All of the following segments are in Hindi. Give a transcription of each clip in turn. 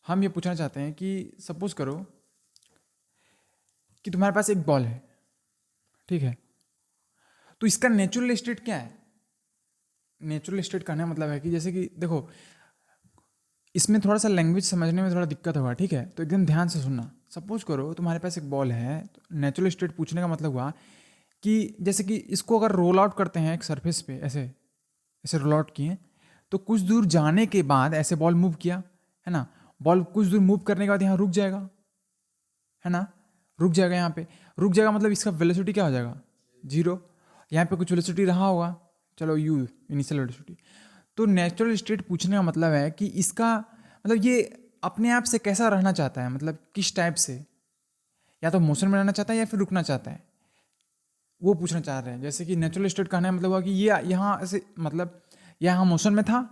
हम ये पूछना चाहते हैं कि सपोज करो कि तुम्हारे पास एक बॉल है, ठीक है, तो इसका नेचुरल स्टेट क्या है? नेचुरल स्टेट कहने का मतलब है कि जैसे कि देखो, इसमें थोड़ा सा लैंग्वेज समझने में थोड़ा दिक्कत होगा, ठीक है, तो एकदम ध्यान से सुनना। सपोज करो तुम्हारे पास एक बॉल है, तो नेचुरल स्टेट पूछने का मतलब हुआ कि जैसे कि इसको अगर रोल आउट करते हैं एक सरफेस पे, ऐसे ऐसे रोल आउट किए, तो कुछ दूर जाने के बाद ऐसे बॉल मूव किया, है ना, बॉल कुछ दूर मूव करने के बाद यहाँ रुक जाएगा, है ना, रुक जाएगा, यहाँ पे रुक जाएगा, मतलब इसका वेलोसिटी क्या हो जाएगा? जीरो। यहाँ पे कुछ वेलोसिटी रहा होगा, चलो यू, इनिशियल वेलोसिटी। तो नेचुरल स्टेट पूछने का मतलब है कि इसका मतलब ये अपने आप से कैसा रहना चाहता है, मतलब किस टाइप से, या तो मोशन में रहना चाहता है या फिर रुकना चाहता है, वो पूछना चाह रहे हैं। जैसे कि नेचुरल स्टेट कहने का मतलब हुआ कि ये यहाँ ऐसे, मतलब यहाँ मोशन में था,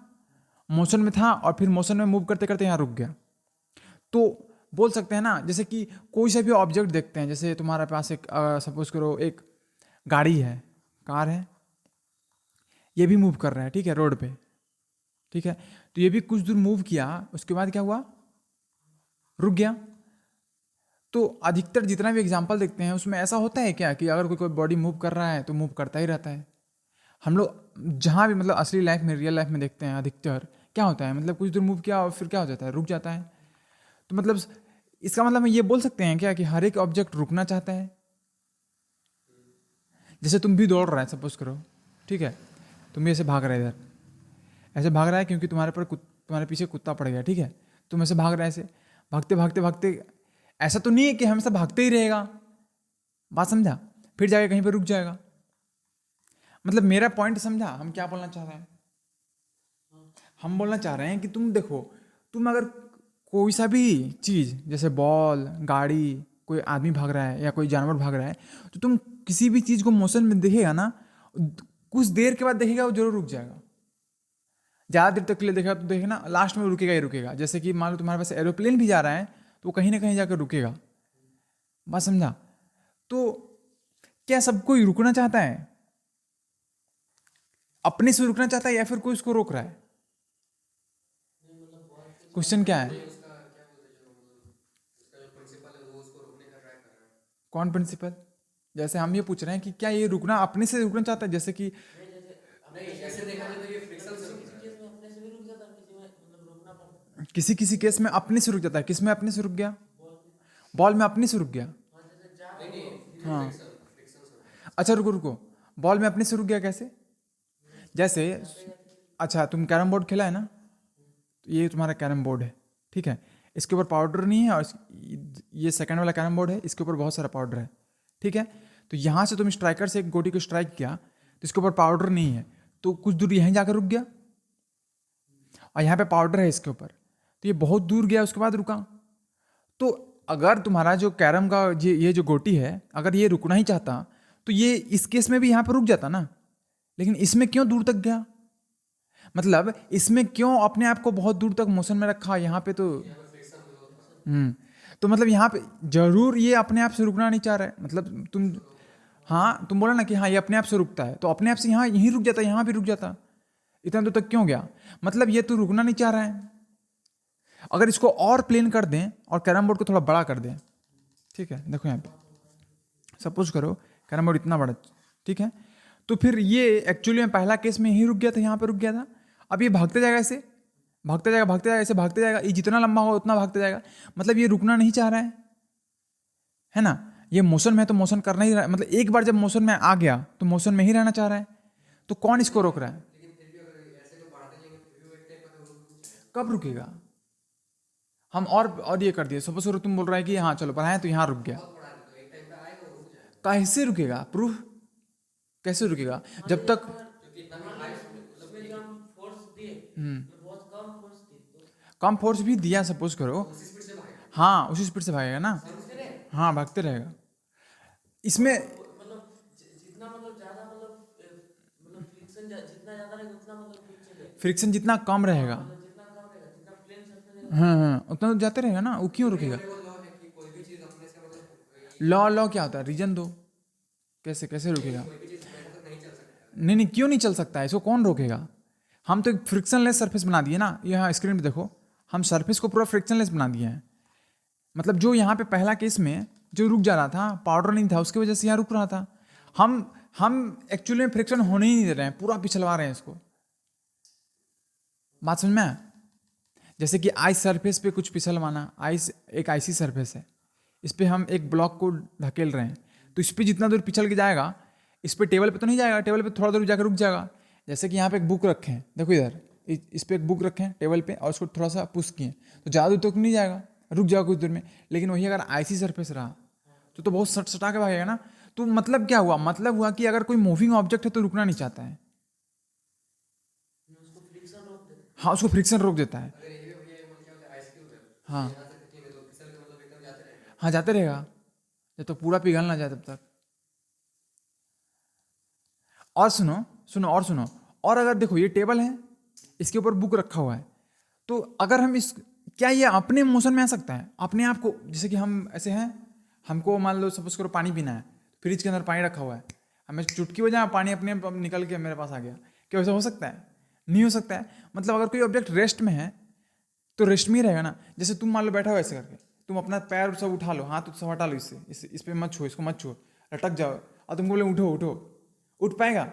मोशन में था और फिर मोशन में मूव करते करते यहाँ रुक गया। तो बोल सकते हैं ना, जैसे कि कोई सा भी ऑब्जेक्ट देखते हैं, जैसे तुम्हारे पास एक सपोज करो एक गाड़ी है, कार है, ये भी मूव कर रहा है, ठीक है, रोड पे, ठीक है, तो ये भी कुछ दूर मूव किया, उसके बाद क्या हुआ? रुक गया। तो अधिकतर जितना भी एग्जाम्पल देखते हैं उसमें ऐसा होता है क्या कि अगर कोई बॉडी मूव कर रहा है तो मूव करता ही रहता है? हम लोग जहाँ भी मतलब असली लाइफ में, रियल लाइफ में देखते हैं, अधिकतर क्या होता है, मतलब कुछ दूर मूव किया और फिर क्या हो जाता है? रुक जाता है। तो मतलब इसका मतलब हम ये बोल सकते हैं क्या कि हर एक ऑब्जेक्ट रुकना चाहता है? जैसे तुम भी दौड़ रहा है, सपोज करो, ठीक है, तुम भी ऐसे भाग रहे इधर, ऐसे भाग रहा है क्योंकि तुम्हारे पीछे कुत्ता पड़ गया, ठीक है, तुम ऐसे भाग रहे हैं, ऐसे भागते भागते भागते, ऐसा तो नहीं है कि हमेशा भागते ही रहेगा, बात समझा, फिर जाके कहीं पर रुक जाएगा। मतलब मेरा पॉइंट समझा हम क्या बोलना चाह रहे हैं? हम बोलना चाह रहे हैं कि तुम देखो, तुम अगर कोई सा भी चीज़, जैसे बॉल, गाड़ी, कोई आदमी भाग रहा है या कोई जानवर भाग रहा है, तो तुम किसी भी चीज़ को मोशन में देखेगा ना, कुछ देर के बाद देखेगा वो जरूर रुक जाएगा। ज़्यादा देर तक के लिए देखेगा तो देखे ना, लास्ट में रुकेगा ही रुकेगा। जैसे कि मान लो तुम्हारे पास एरोप्लेन भी जा रहा है तो वो कहीं ना कहीं जाकर रुकेगा, बात समझा? तो क्या सब कोई रुकना चाहता है? अपने से रुकना चाहता है या फिर कोई उसको रोक रहा है? क्वेश्चन क्या है? कौन प्रिंसिपल? जैसे हम ये पूछ रहे हैं कि क्या ये रुकना अपने से रुकना चाहता है, जैसे कि किसी किसी केस में अपने से रुक जाता है। किस में अपने से रुक गया? बॉल में अपने से रुक गया। हाँ, अच्छा रुको रुको, बॉल में अपने से रुक गया कैसे? जैसे, अच्छा तुम कैरम बोर्ड खेला है ना, तो ये तुम्हारा कैरम बोर्ड है, ठीक है, इसके ऊपर पाउडर नहीं है, और ये सेकंड वाला कैरम बोर्ड है, इसके ऊपर बहुत सारा पाउडर है, ठीक है, तो यहाँ से तुम स्ट्राइकर से एक गोटी को स्ट्राइक किया तो इसके ऊपर पाउडर नहीं है, तो कुछ दूर यहीं जाकर रुक गया, और यहाँ पे पाउडर है इसके ऊपर, तो ये बहुत दूर गया उसके बाद रुका। तो अगर तुम्हारा जो कैरम का ये जो गोटी है, अगर ये रुकना ही चाहता तो ये इस केस में भी यहाँ पर रुक जाता ना, लेकिन इसमें क्यों दूर तक गया? मतलब इसमें क्यों अपने आप को बहुत दूर तक मोशन में रखा, यहाँ पे तो हम्म, तो मतलब यहाँ पे जरूर ये अपने आप से रुकना नहीं चाह रहा है, मतलब तुम, हाँ तुम बोला ना कि हाँ ये अपने आप से रुकता है, तो अपने आप से यहाँ यहीं रुक जाता, यहाँ भी रुक जाता, इतना दूर तक क्यों गया? मतलब ये तो रुकना नहीं चाह रहा है। अगर इसको और प्लेन कर दें और कैरम बोर्ड को थोड़ा बड़ा कर दें, ठीक है, देखो यहाँ पे सपोज करो कैरम बोर्ड इतना बड़ा, ठीक है, तो फिर ये एक्चुअली में पहला केस में यहीं रुक गया था, यहाँ पे रुक गया था, अब ये भागते जाएगा ऐसे, भागते जाएगा ऐसे, भागते जाएगा, ये जितना लंबा होगा उतना भागते जाएगा, मतलब ये रुकना नहीं चाह रहा है ना, ये मोशन में है तो मोशन करना ही रहा, मतलब एक बार जब मोशन में आ गया तो मोशन में ही रहना चाह रहा है, तो कौन इसको रोक रहा है? कब रुकेगा? हम और ये कर दिए, सपोज करो तुम बोल रहा है कि हाँ चलो बढ़ाएं, तो यहाँ रुक गया, कैसे रुकेगा? प्रूफ कैसे रुकेगा जब तक? कम फोर्स भी दिया सपोज करो, हाँ उसी स्पीड से भागेगा ना, हाँ भागते रहेगा। इसमें फ्रिक्शन जितना कम रहेगा, हाँ हाँ उतना तो जाते रहेगा ना, वो क्यों रुकेगा? लॉ क्या होता है? रीजन दो, कैसे कैसे रुकेगा? नहीं नहीं, क्यों नहीं चल सकता है? इसको कौन रोकेगा? हम तो एक फ्रिक्शनलेस सरफेस बना दिए ना, यहाँ स्क्रीन पे देखो, हम सरफेस को पूरा फ्रिक्शनलेस बना दिया है। मतलब जो यहाँ पे पहला केस में जो रुक जा रहा था, पाउडर नहीं था, उसकी वजह से यहाँ रुक रहा था। हम एक्चुअली में फ्रिक्शन होने ही नहीं दे रहे हैं, पूरा पिछलवा रहे हैं इसको। बात समझ में आया? जैसे कि आइस सरफेस पे कुछ फिसलवाना, आइस एक आइसी सरफेस है, इस पे हम एक ब्लॉक को ढकेल रहे हैं, तो इस पे जितना दूर पिछल के जाएगा, इस पे टेबल पे तो नहीं जाएगा, टेबल पे थोड़ा दूर जाकर रुक जाएगा। जैसे कि यहाँ पे एक बुक रखे हैं, देखो इधर इस पे एक बुक रखे हैं टेबल पे, और उसको थोड़ा सा पुश किए तो ज़्यादा दूर तक नहीं जाएगा, रुक जाएगा कुछ दूर में। लेकिन वही अगर आइसी सरफेस रहा तो बहुत सट सटा के भागेगा ना। तो मतलब क्या हुआ? मतलब हुआ कि अगर कोई मूविंग ऑब्जेक्ट है तो रुकना नहीं चाहता है। हाँ, उसको फ्रिक्शन रोक देता है। हाँ हाँ, जाते रहेगा जब तो पूरा पिघल ना जाए तब तक। और सुनो सुनो और सुनो, और अगर देखो ये टेबल है, इसके ऊपर बुक रखा हुआ है, तो अगर हम इस, क्या ये अपने मोशन में आ सकता है अपने आप को? जैसे कि हम ऐसे हैं, हमको मान लो सपोज करो पानी पीना है, फ्रिज के अंदर पानी रखा हुआ है, हमें चुटकी बजाए पानी अपने आप निकल के मेरे पास आ गया, क्या वैसा हो सकता है? नहीं हो सकता है। मतलब अगर कोई ऑब्जेक्ट रेस्ट में है तो रेस्ट में ही रहेगा ना। जैसे तुम मान लो बैठा हो ऐसे करके, तुम अपना पैर सब उठा लो, हाथ सब हटा लो, इससे इस पे मत छुओ, इसको मत छुओ, लटक जाओ, और तुमको बोले उठो उठो, उठ पाएगा?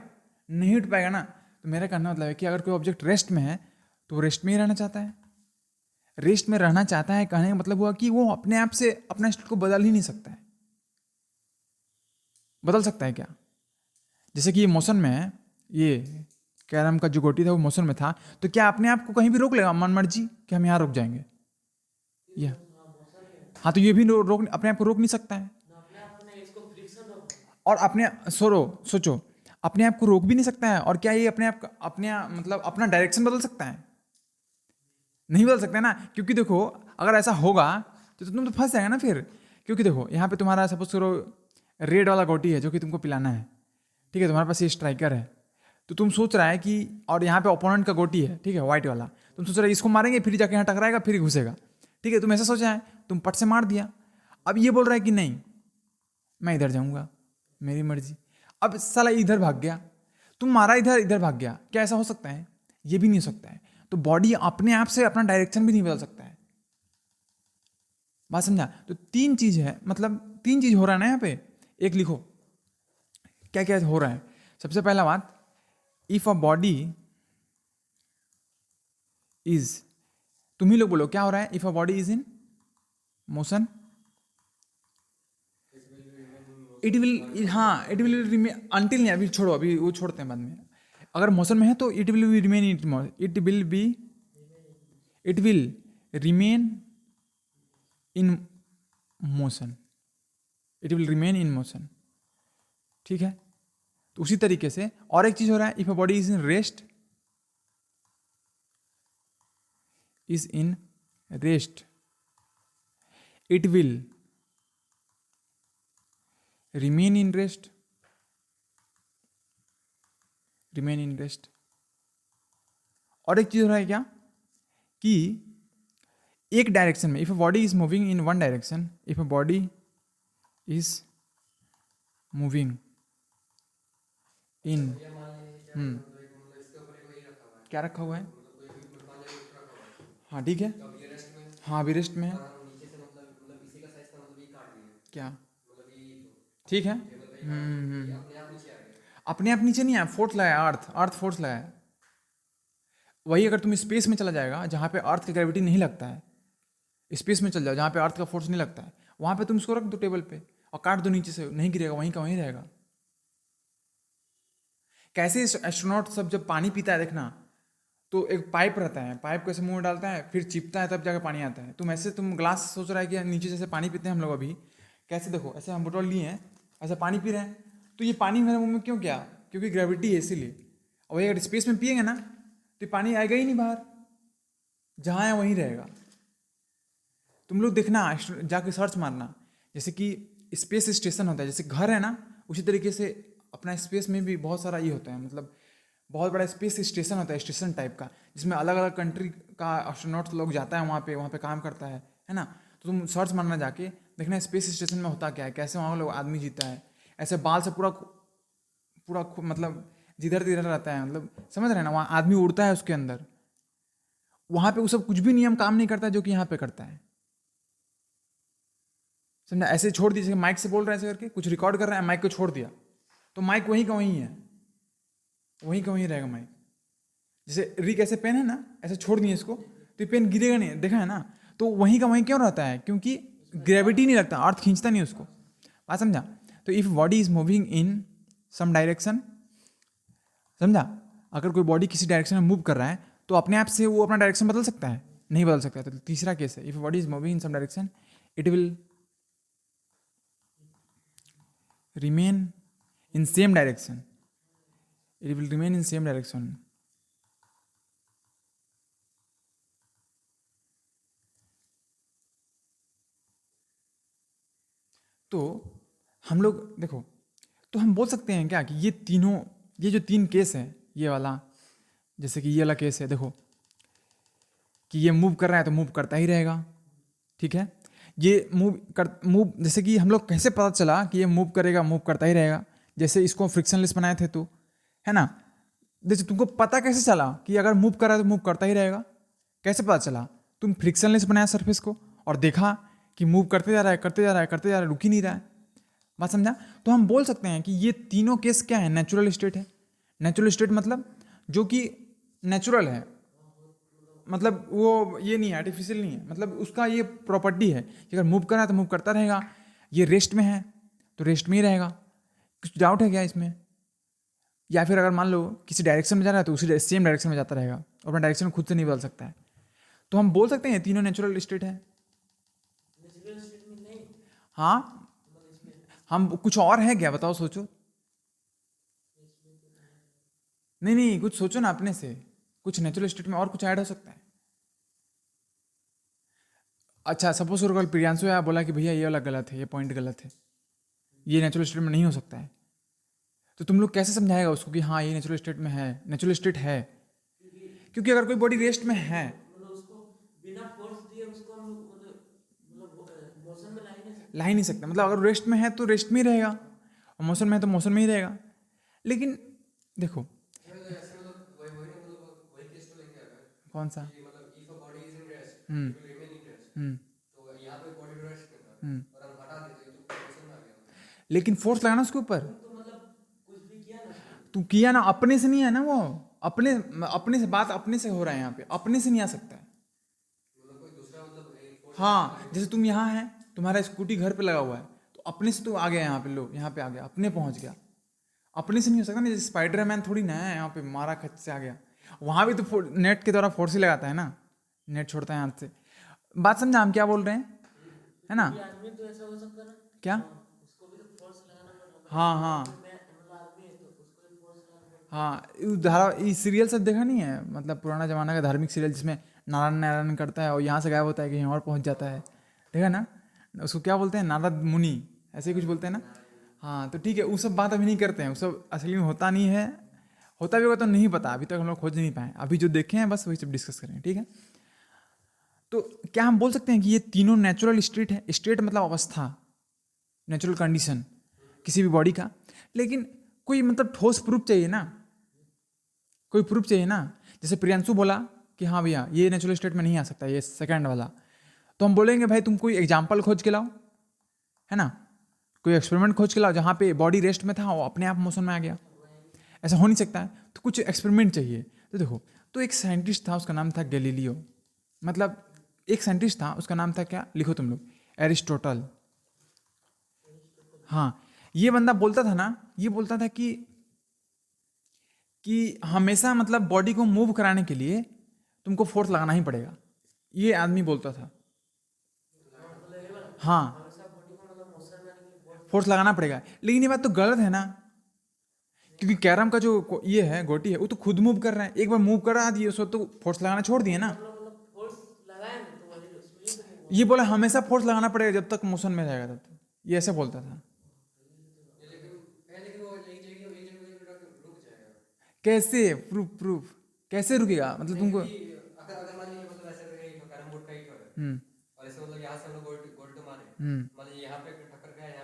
नहीं उठ पाएगा ना। तो मेरा कहना मतलब है कि अगर कोई ऑब्जेक्ट रेस्ट में है तो वो रेस्ट में ही रहना चाहता है। रेस्ट में रहना चाहता है कहने का मतलब हुआ कि वो अपने आप से अपना स्टेट को बदल ही नहीं सकता है। बदल सकता है क्या? जैसे कि ये मोशन में है, ये कैरम का जो गोटी था वो मोशन में था, तो क्या अपने आप को कहीं भी रोक लेगा मन मर्जी कि हम यहाँ रुक जाएंगे? ये हाँ, तो ये भी रोक अपने आप को रोक नहीं सकता है। और अपने सोचो, अपने आप को रोक भी नहीं सकता है, और क्या ये अपने आप मतलब अपना डायरेक्शन बदल सकता है? नहीं बदल सकता है ना। क्योंकि देखो अगर ऐसा होगा तो तुम तो फंस जाएगा ना फिर। क्योंकि देखो यहाँ पे तुम्हारा सपोज करो रेड वाला गोटी है जो कि तुमको पिलाना है, ठीक है, तुम्हारे पास ये स्ट्राइकर है, तो तुम सोच रहा है कि, और यहाँ पे ओपोनेंट का गोटी है, ठीक है, व्हाइट वाला, तुम सोच रहे इसको मारेंगे फिर जाके यहाँ टकराएगा फिर घुसेगा, ठीक है, तुम ऐसा सोचा है, तुम पट से मार दिया। अब ये बोल रहा है कि नहीं मैं इधर जाऊँगा, मेरी मर्जी। अब साला इधर भाग गया, तुम मारा इधर, इधर भाग गया, क्या ऐसा हो सकता है? ये भी नहीं हो सकता है। तो बॉडी अपने आप से अपना डायरेक्शन भी नहीं बदल सकता है। बात समझा? तो तीन चीज है, मतलब तीन चीज हो रहा है ना यहाँ पे। एक लिखो क्या क्या हो रहा है। सबसे पहला बात, इफ अ बॉडी इज, तुम ही लोग बोलो क्या हो रहा है? If a body is in motion it will, हाँ इट विल रिमेन अंटिल, नहीं अभी छोड़ो, अभी वो छोड़ते हैं बाद में। अगर मोशन में है तो it will be remain it will be, it will remain in motion, it will remain in motion, ठीक है। तो उसी तरीके से और एक चीज हो रहा है, if a body is in rest, is in rest, it will remain in rest, remain in rest. और एक चीज हो रहा है क्या कि एक डायरेक्शन में, if a body is moving in one direction, if a body is moving इन, क्या रखा हुआ है? हाँ ठीक है, हाँ अभी रेस्ट में है, क्या ठीक है। अपने आप नीचे नहीं आया, फोर्स लगाया, अर्थ अर्थ फोर्स लगाया। वही अगर तुम स्पेस में चला जाएगा जहाँ पे अर्थ का ग्रेविटी नहीं लगता है, स्पेस में चल जाओ जहाँ पे अर्थ का फोर्स नहीं लगता है, वहाँ पे तुम इसको रख दो टेबल पे और काट दो नीचे से, नहीं गिरेगा, वहीं का वहीं रहेगा। कैसे एस्ट्रोनॉट सब जब पानी पीता है देखना, तो एक पाइप रहता है, पाइप को ऐसे मुंह में डालता है फिर चिपता है तब जाकर पानी आता है। तुम ऐसे, तुम ग्लास सोच रहा है कि नीचे जैसे पानी पीते हैं हम लोग अभी, कैसे देखो ऐसे हम बोतल लिए हैं, ऐसे पानी पी रहे हैं, तो ये पानी मेरे मुंह में क्यों गया? क्योंकि ग्रेविटी है इसीलिए। और वही अगर स्पेस में पिएंगे ना तो पानी आएगा ही नहीं बाहर, जहाँ है वहीं रहेगा। तुम लोग देखना जाके सर्च मारना, जैसे कि स्पेस स्टेशन होता है, जैसे घर है ना, उसी तरीके से अपना स्पेस में भी बहुत सारा ये होता है, मतलब बहुत बड़ा स्पेस स्टेशन होता है, स्टेशन टाइप का, जिसमें अलग अलग कंट्री का एस्ट्रोनॉट लोग जाता है वहाँ पे काम करता है ना। तो तुम सर्च मारना जाके देखना स्पेस स्टेशन में होता क्या है, कैसे वहाँ लोग आदमी जीता है, ऐसे बाल से पूरा मतलब जिधर तिधर रहता है, मतलब समझ रहे हैं ना, वहाँ आदमी उड़ता है उसके अंदर, वहां पे वो सब कुछ भी नियम काम नहीं करता जो कि यहाँ पे करता है। समझा? ऐसे छोड़ दिया, जैसे माइक से बोल रहे हैं ऐसे करके, कुछ रिकॉर्ड कर रहे हैं, माइक को छोड़ दिया तो माइक वहीं का वहीं है, वहीं का वहीं रहेगा माइक। जैसे रिक ऐसे पेन है ना, ऐसे छोड़ दिए इसको तो ये पेन गिरेगा नहीं, देखा है ना? तो वहीं का वहीं क्यों रहता है? क्योंकि ग्रेविटी नहीं लगता, अर्थ खींचता नहीं उसको। बात समझा? तो if body is moving in some direction, समझा? अगर कोई बॉडी किसी डायरेक्शन में मूव कर रहा है तो अपने आप से वो अपना डायरेक्शन बदल सकता है? नहीं बदल सकता। तो तीसरा केस है, if body is moving in some direction it will remain in same direction, it will remain in same direction। तो हम लोग देखो, तो हम बोल सकते हैं क्या कि ये तीनों, ये जो तीन केस है, ये वाला, जैसे कि ये वाला केस है, देखो कि ये मूव कर रहा है तो मूव करता ही रहेगा, ठीक है? ये मूव जैसे कि हम लोग कैसे पता चला कि ये मूव करेगा, मूव करता ही रहेगा? जैसे इसको फ्रिक्शनलेस बनाए थे तो, है ना? जैसे तुमको पता कैसे चला कि अगर मूव कर रहा है तो मूव करता ही रहेगा? कैसे पता चला? तुम फ्रिक्शनलेस बनाया सरफेस को और देखा कि मूव करते जा रहा है, करते जा रहा है, करते जा रहा है, रुक ही नहीं रहा है। बात समझा? तो हम बोल सकते हैं कि ये तीनों केस क्या है? नेचुरल स्टेट है। नेचुरल स्टेट मतलब जो कि नेचुरल है, मतलब वो ये नहीं है, आर्टिफिशियल नहीं है, मतलब उसका ये प्रॉपर्टी है कि अगर मूव कर रहा है तो मूव करता रहेगा। ये रेस्ट में है तो रेस्ट में ही रहेगा। कुछ डाउट है क्या इसमें? या फिर अगर मान लो किसी डायरेक्शन में जा रहा है तो उसी सेम डायरेक्शन में जाता रहेगा और अपना डायरेक्शन खुद से नहीं बदल सकता है। तो हम बोल सकते हैं तीनों नेचुरल स्टेट है। हाँ, हम कुछ और है क्या? बताओ, सोचो। नहीं नहीं, कुछ सोचो ना अपने से, कुछ नेचुरल स्टेट में और कुछ ऐड हो सकता है। अच्छा, सपोज कल प्रियांशु या बोला कि भैया ये वाला गलत है, ये पॉइंट गलत है, ये नेचुरल स्टेट में नहीं हो सकता है, तो तुम लोग कैसे समझाएगा उसको कि हाँ ये नेचुरल स्टेट में है, नेचुरल स्टेट है? क्योंकि अगर कोई बॉडी रेस्ट में है, ला ही नहीं सकता, मतलब अगर रेस्ट में है तो रेस्ट में ही रहेगा और मोशन में है तो मोशन में ही रहेगा। लेकिन देखो, कौन सा? हम्म हम्म हम्म। लेकिन फोर्स लगाना उसके ऊपर, तू किया ना, अपने से नहीं है ना वो, अपने अपने से बात, अपने से हो रहा है यहाँ पे, अपने से नहीं आ सकता है। हाँ, जैसे तुम यहाँ है, तुम्हारा स्कूटी घर पे लगा हुआ है, तो अपने से तो आ गया यहाँ पे, लो यहाँ पे आ गया, अपने पहुंच गया। अपने से नहीं हो सकता ना, जैसे स्पाइडरमैन थोड़ी ना है यहाँ पे मारा खच से आ गया। वहां भी तो नेट के द्वारा फोर्स ही लगाता है ना, नेट छोड़ता है हाथ से। बात समझा हम क्या बोल रहे हैं, है ना? क्या? हाँ हाँ हाँ, धारा ये सीरियल सब देखा नहीं है, मतलब पुराना जमाना का धार्मिक सीरियल जिसमें नारायण नारायण करता है और यहाँ से गायब होता है कहीं और पहुँच जाता है, देखा ना? उसको क्या बोलते हैं, नारद मुनि, ऐसे ही कुछ बोलते हैं ना? हाँ, तो ठीक है, वो सब बात अभी नहीं करते हैं, वो सब असली में होता नहीं है। होता भी होगा तो नहीं पता, अभी तक हम लोग खोज नहीं पाए, अभी जो देखे हैं बस वही सब डिस्कस करेंगे, ठीक है? तो क्या हम बोल सकते हैं कि ये तीनों नेचुरल स्टेट है? स्टेट मतलब अवस्था, नेचुरल कंडीशन किसी भी बॉडी का। लेकिन कोई मतलब ठोस प्रूफ चाहिए ना, कोई प्रूफ चाहिए ना। जैसे प्रियांशु बोला कि हाँ भैया ये नेचुरल स्टेट में नहीं आ सकता, ये सेकंड वाला, तो हम बोलेंगे भाई तुम कोई एग्जाम्पल खोज के लाओ, है ना? कोई एक्सपेरिमेंट खोज के लाओ जहाँ पे बॉडी रेस्ट में था वो अपने आप मोशन में आ गया। ऐसा हो नहीं सकता है, तो कुछ एक्सपेरिमेंट चाहिए। तो देखो, तो एक साइंटिस्ट था, उसका नाम था गैलीलियो, मतलब एक साइंटिस्ट था, उसका नाम था क्या, लिखो तुम लोग, एरिस्टोटल। हाँ, ये बंदा बोलता था ना, ये बोलता था कि हमेशा मतलब बॉडी को मूव कराने के लिए तुमको फोर्स लगाना ही पड़ेगा, ये आदमी बोलता था। हाँ, फोर्स लगाना पड़ेगा, लेकिन ये बात तो गलत है ना, क्योंकि कैरम का जो ये है गोटी है वो तो खुद मूव कर रहा है, एक बार मूव करा दिए उसको तो फोर्स लगाना छोड़ दिए ना। ये बोला हमेशा फोर्स लगाना पड़ेगा जब तक मोशन में रहेगा तब तक, ये ऐसे बोलता था। कैसे प्रूफ, प्रूफ कैसे रुकेगा, मतलब तुमको? हम्म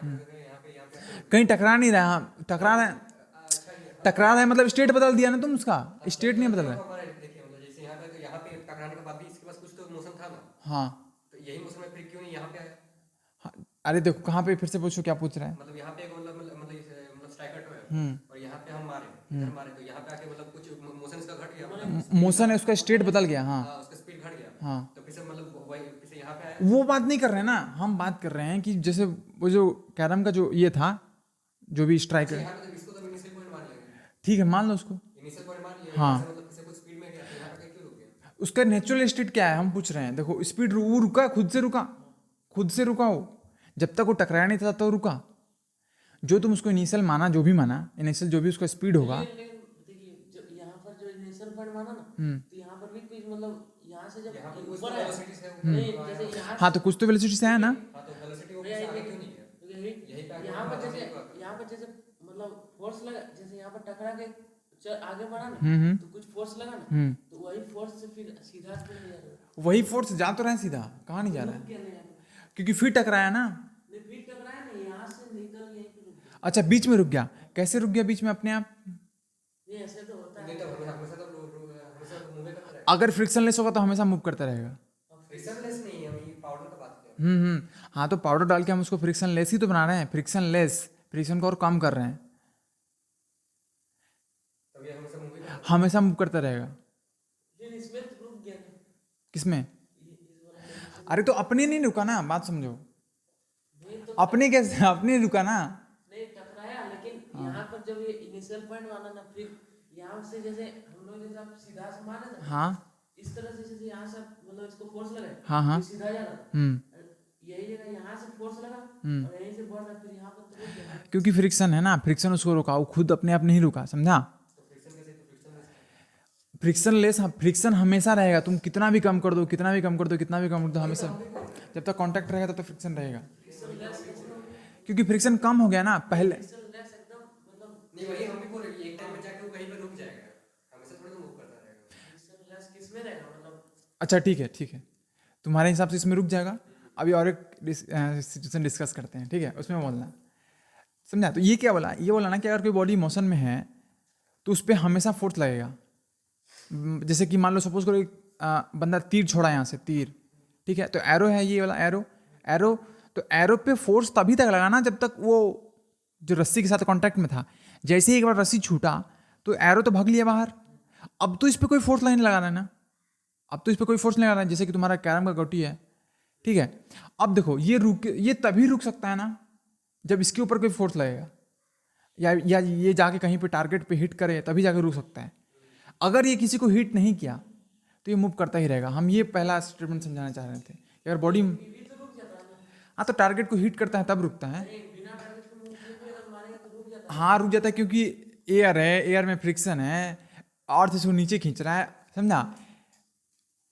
हम्म। कहीं टकरा नहीं रहा, हाँ, टकरा रहा है, टकरा रहा है मतलब स्टेट बदल दिया ना तुम, उसका स्टेट नहीं बदल रहा है। हाँ तो यही मोशन में फिर क्यों नहीं यहाँ पे आया? हाँ। अरे देखो कहाँ पे, फिर से पूछो क्या पूछ रहा है। मतलब यहाँ पे एक मतलब स्ट्राइकर तो है, हम्म और यहाँ पे हम मारे, इधर मारे, तो यहाँ पे आके मतलब कुछ मोशन इसका घट गया, मोशन है, उसका स्टेट बदल गया। हाँ हाँ उसका स्पीड घट गया, हाँ, तो फिर से मतलब वही फिर से यहाँ पे आया। वो बात नहीं कर रहे हैं ना, हम बात कर रहे हैं कि जैसे वो जो कैरम का जो ये था, जो भी अच्छा स्ट्राइकर, यहाँ पे तो इसको तो इनिशियल पॉइंट मान लेंगे, ठीक है मान लो उसको। इनिशियल पॉइंट मान लिया, यहाँ हाँ, से मतलब फिर से कुछ स्पीड में गया, तो यहाँ पे क्यों रुक गया? उसका नेचुरल स्टेट क्या है हम पूछ रहे हैं। देखो स्पीड वो रुका, खुद से रुका, खुद से रुका वो, जब तक वो टकराया नहीं था तो रुका। जो तुम उसको इनिशियल माना, जो भी माना इनिशियल, जो भी उसका स्पीड होगा। देखिए जो यहाँ पर जो इनिशियल पॉइंट माना ना, तो यहाँ पर भी कुछ मतलब यहाँ से जब यहाँ पे कुछ ऊपर तो है, वेलोसिटी से नहीं जैसे यहाँ हाँ तो कुछ तो वेलोसिटी से आया ना। हाँ तो वेलोसिटी वो भैया फिर से आगे ये क्यों नहीं गया? यही पे आके यहाँ पर वापस जैसे यही बात है। यहाँ पर जैसे मतलब फोर्स लगा, जैसे यहाँ पर टकरा के आगे बढ़ा ना, तो कुछ फोर्स लगा ना, तो वही फोर्स से फिर सीधा स्पीड में जा रहा है। वही फोर्स जा तो रहा है सीधा, कहाँ नहीं जा रहा रुक है, गया नहीं यहाँ पर। क्योंकि फिर टकराया ना। नहीं फिर टकराया नहीं, यहाँ से निकल यहीं पे रुक गया। अच्छा बीच में रुक गया, कैसे रुक गया बीच में अपने आप? ये ऐसे तो होता नहीं है। तो हमेशा तो हमेशा तो मूव करता रहेगा। अगर फ्रिक्शनलेस होगा तो हमेशा मूव करता रहेगा। फ्रिक्शनलेस नहीं है, हम ये पाउडर का बात कर रहे हाँ तो पाउडर डाल के हम उसको फ्रिक्शनलेस ही तो बना रहे हैं, फ्रिक्शनलेस, फ्रिक्शन को और कम कर रहे हैं, हैं, तब ये हमेशा मूव करता हमेशा मूव करता रहेगा। फिर इसमें तो रुक गया ना। किसमें? इस वाला में अरे तो अपने नहीं रुका ना, बात समझो, नहीं तो अपने कैसे, अपने रुका ना। नहीं टकराया, लेकिन यहाँ पर जब ये इनिशियल पॉइंट माना ना, फिर यहाँ से जैसे हम लोग जैसे आप सीधा से मारे ना, हाँ इस तरह से जैसे यहाँ से मतलब इसको फोर्स लगा, हाँ हाँ, फिर सीधा जा रहा, हम्म यही जगह यहाँ से फोर्स लगा और यहीं से बढ़ रहा, फिर यहाँ पर तो रुक गया। क्योंकि फ्रिक्शन है ना, फ्रिक्शन उसको रुका, वो खुद अपने आप नहीं रुका, समझा? तो फ्रिक्शन कैसे, तो फ्रिक्शनलेस फ्रिक्शनलेस, हाँ फ्रिक्शन हमेशा रहेगा, तुम कितना भी कम कर दो, कितना भी कम कर दो, कितना भी कम कर दो, हमेशा जब तक कांटेक्ट रहेगा तब तक फ्रिक्शन रहेगा। क्योंकि फ्रिक्शन कम हो गया ना पहले। फ्रिक्शनलेस एकदम मतलब नहीं, वही हम भी बोल रहे हैं, एक टाइम पे जाके वो कहीं पे रुक जाएगा, हमेशा थोड़ी ना मूव करता रहेगा। फ्रिक्शनलेस किसमें रहेगा मतलब। अच्छा ठीक है, ठीक है, तुम्हारे हिसाब से इसमें रुक जाएगा। अभी और एक सिचुएशन डिस्कस करते हैं, ठीक है, उसमें बोलना, समझा? तो ये क्या बोला, ये बोला ना कि अगर कोई बॉडी मोशन में है तो उस पर हमेशा फोर्स लगेगा। जैसे कि मान लो सपोज करो एक बंदा तीर छोड़ा यहाँ से, तीर, ठीक है, तो एरो है ये वाला एरो, एरो, तो एरो पे फोर्स तभी तक लगा ना जब तक वो जो रस्सी के साथ कांटेक्ट में था। जैसे ही एक बार रस्सी छूटा तो एरो तो भाग लिया बाहर। अब तो इस पर कोई फोर्स नहीं लगा रहा है ना, अब तो इस पर कोई फोर्स नहीं लगा रहा है। जैसे कि तुम्हारा कैरम का गोटी है, ठीक है, अब देखो ये तभी रुक सकता है ना जब इसके ऊपर कोई फोर्स लगेगा, या ये जाके कहीं पे टारगेट पे हिट करे तभी जाके रुक सकता है। अगर ये किसी को हिट नहीं किया तो ये मूव करता ही रहेगा। हम ये पहला स्टेटमेंट समझाना चाह रहे थे कि अगर बॉडी, भी तो रुक जाता है ना। हाँ तो टारगेट को हिट करता है तब रुकता है। नहीं बिना टारगेट को मूव किए भी अगर मारेगा तो रुक जाता हाँ रुक जाता है, क्योंकि एयर है, एयर में फ्रिक्शन है और इसको नीचे खींच रहा है, समझा?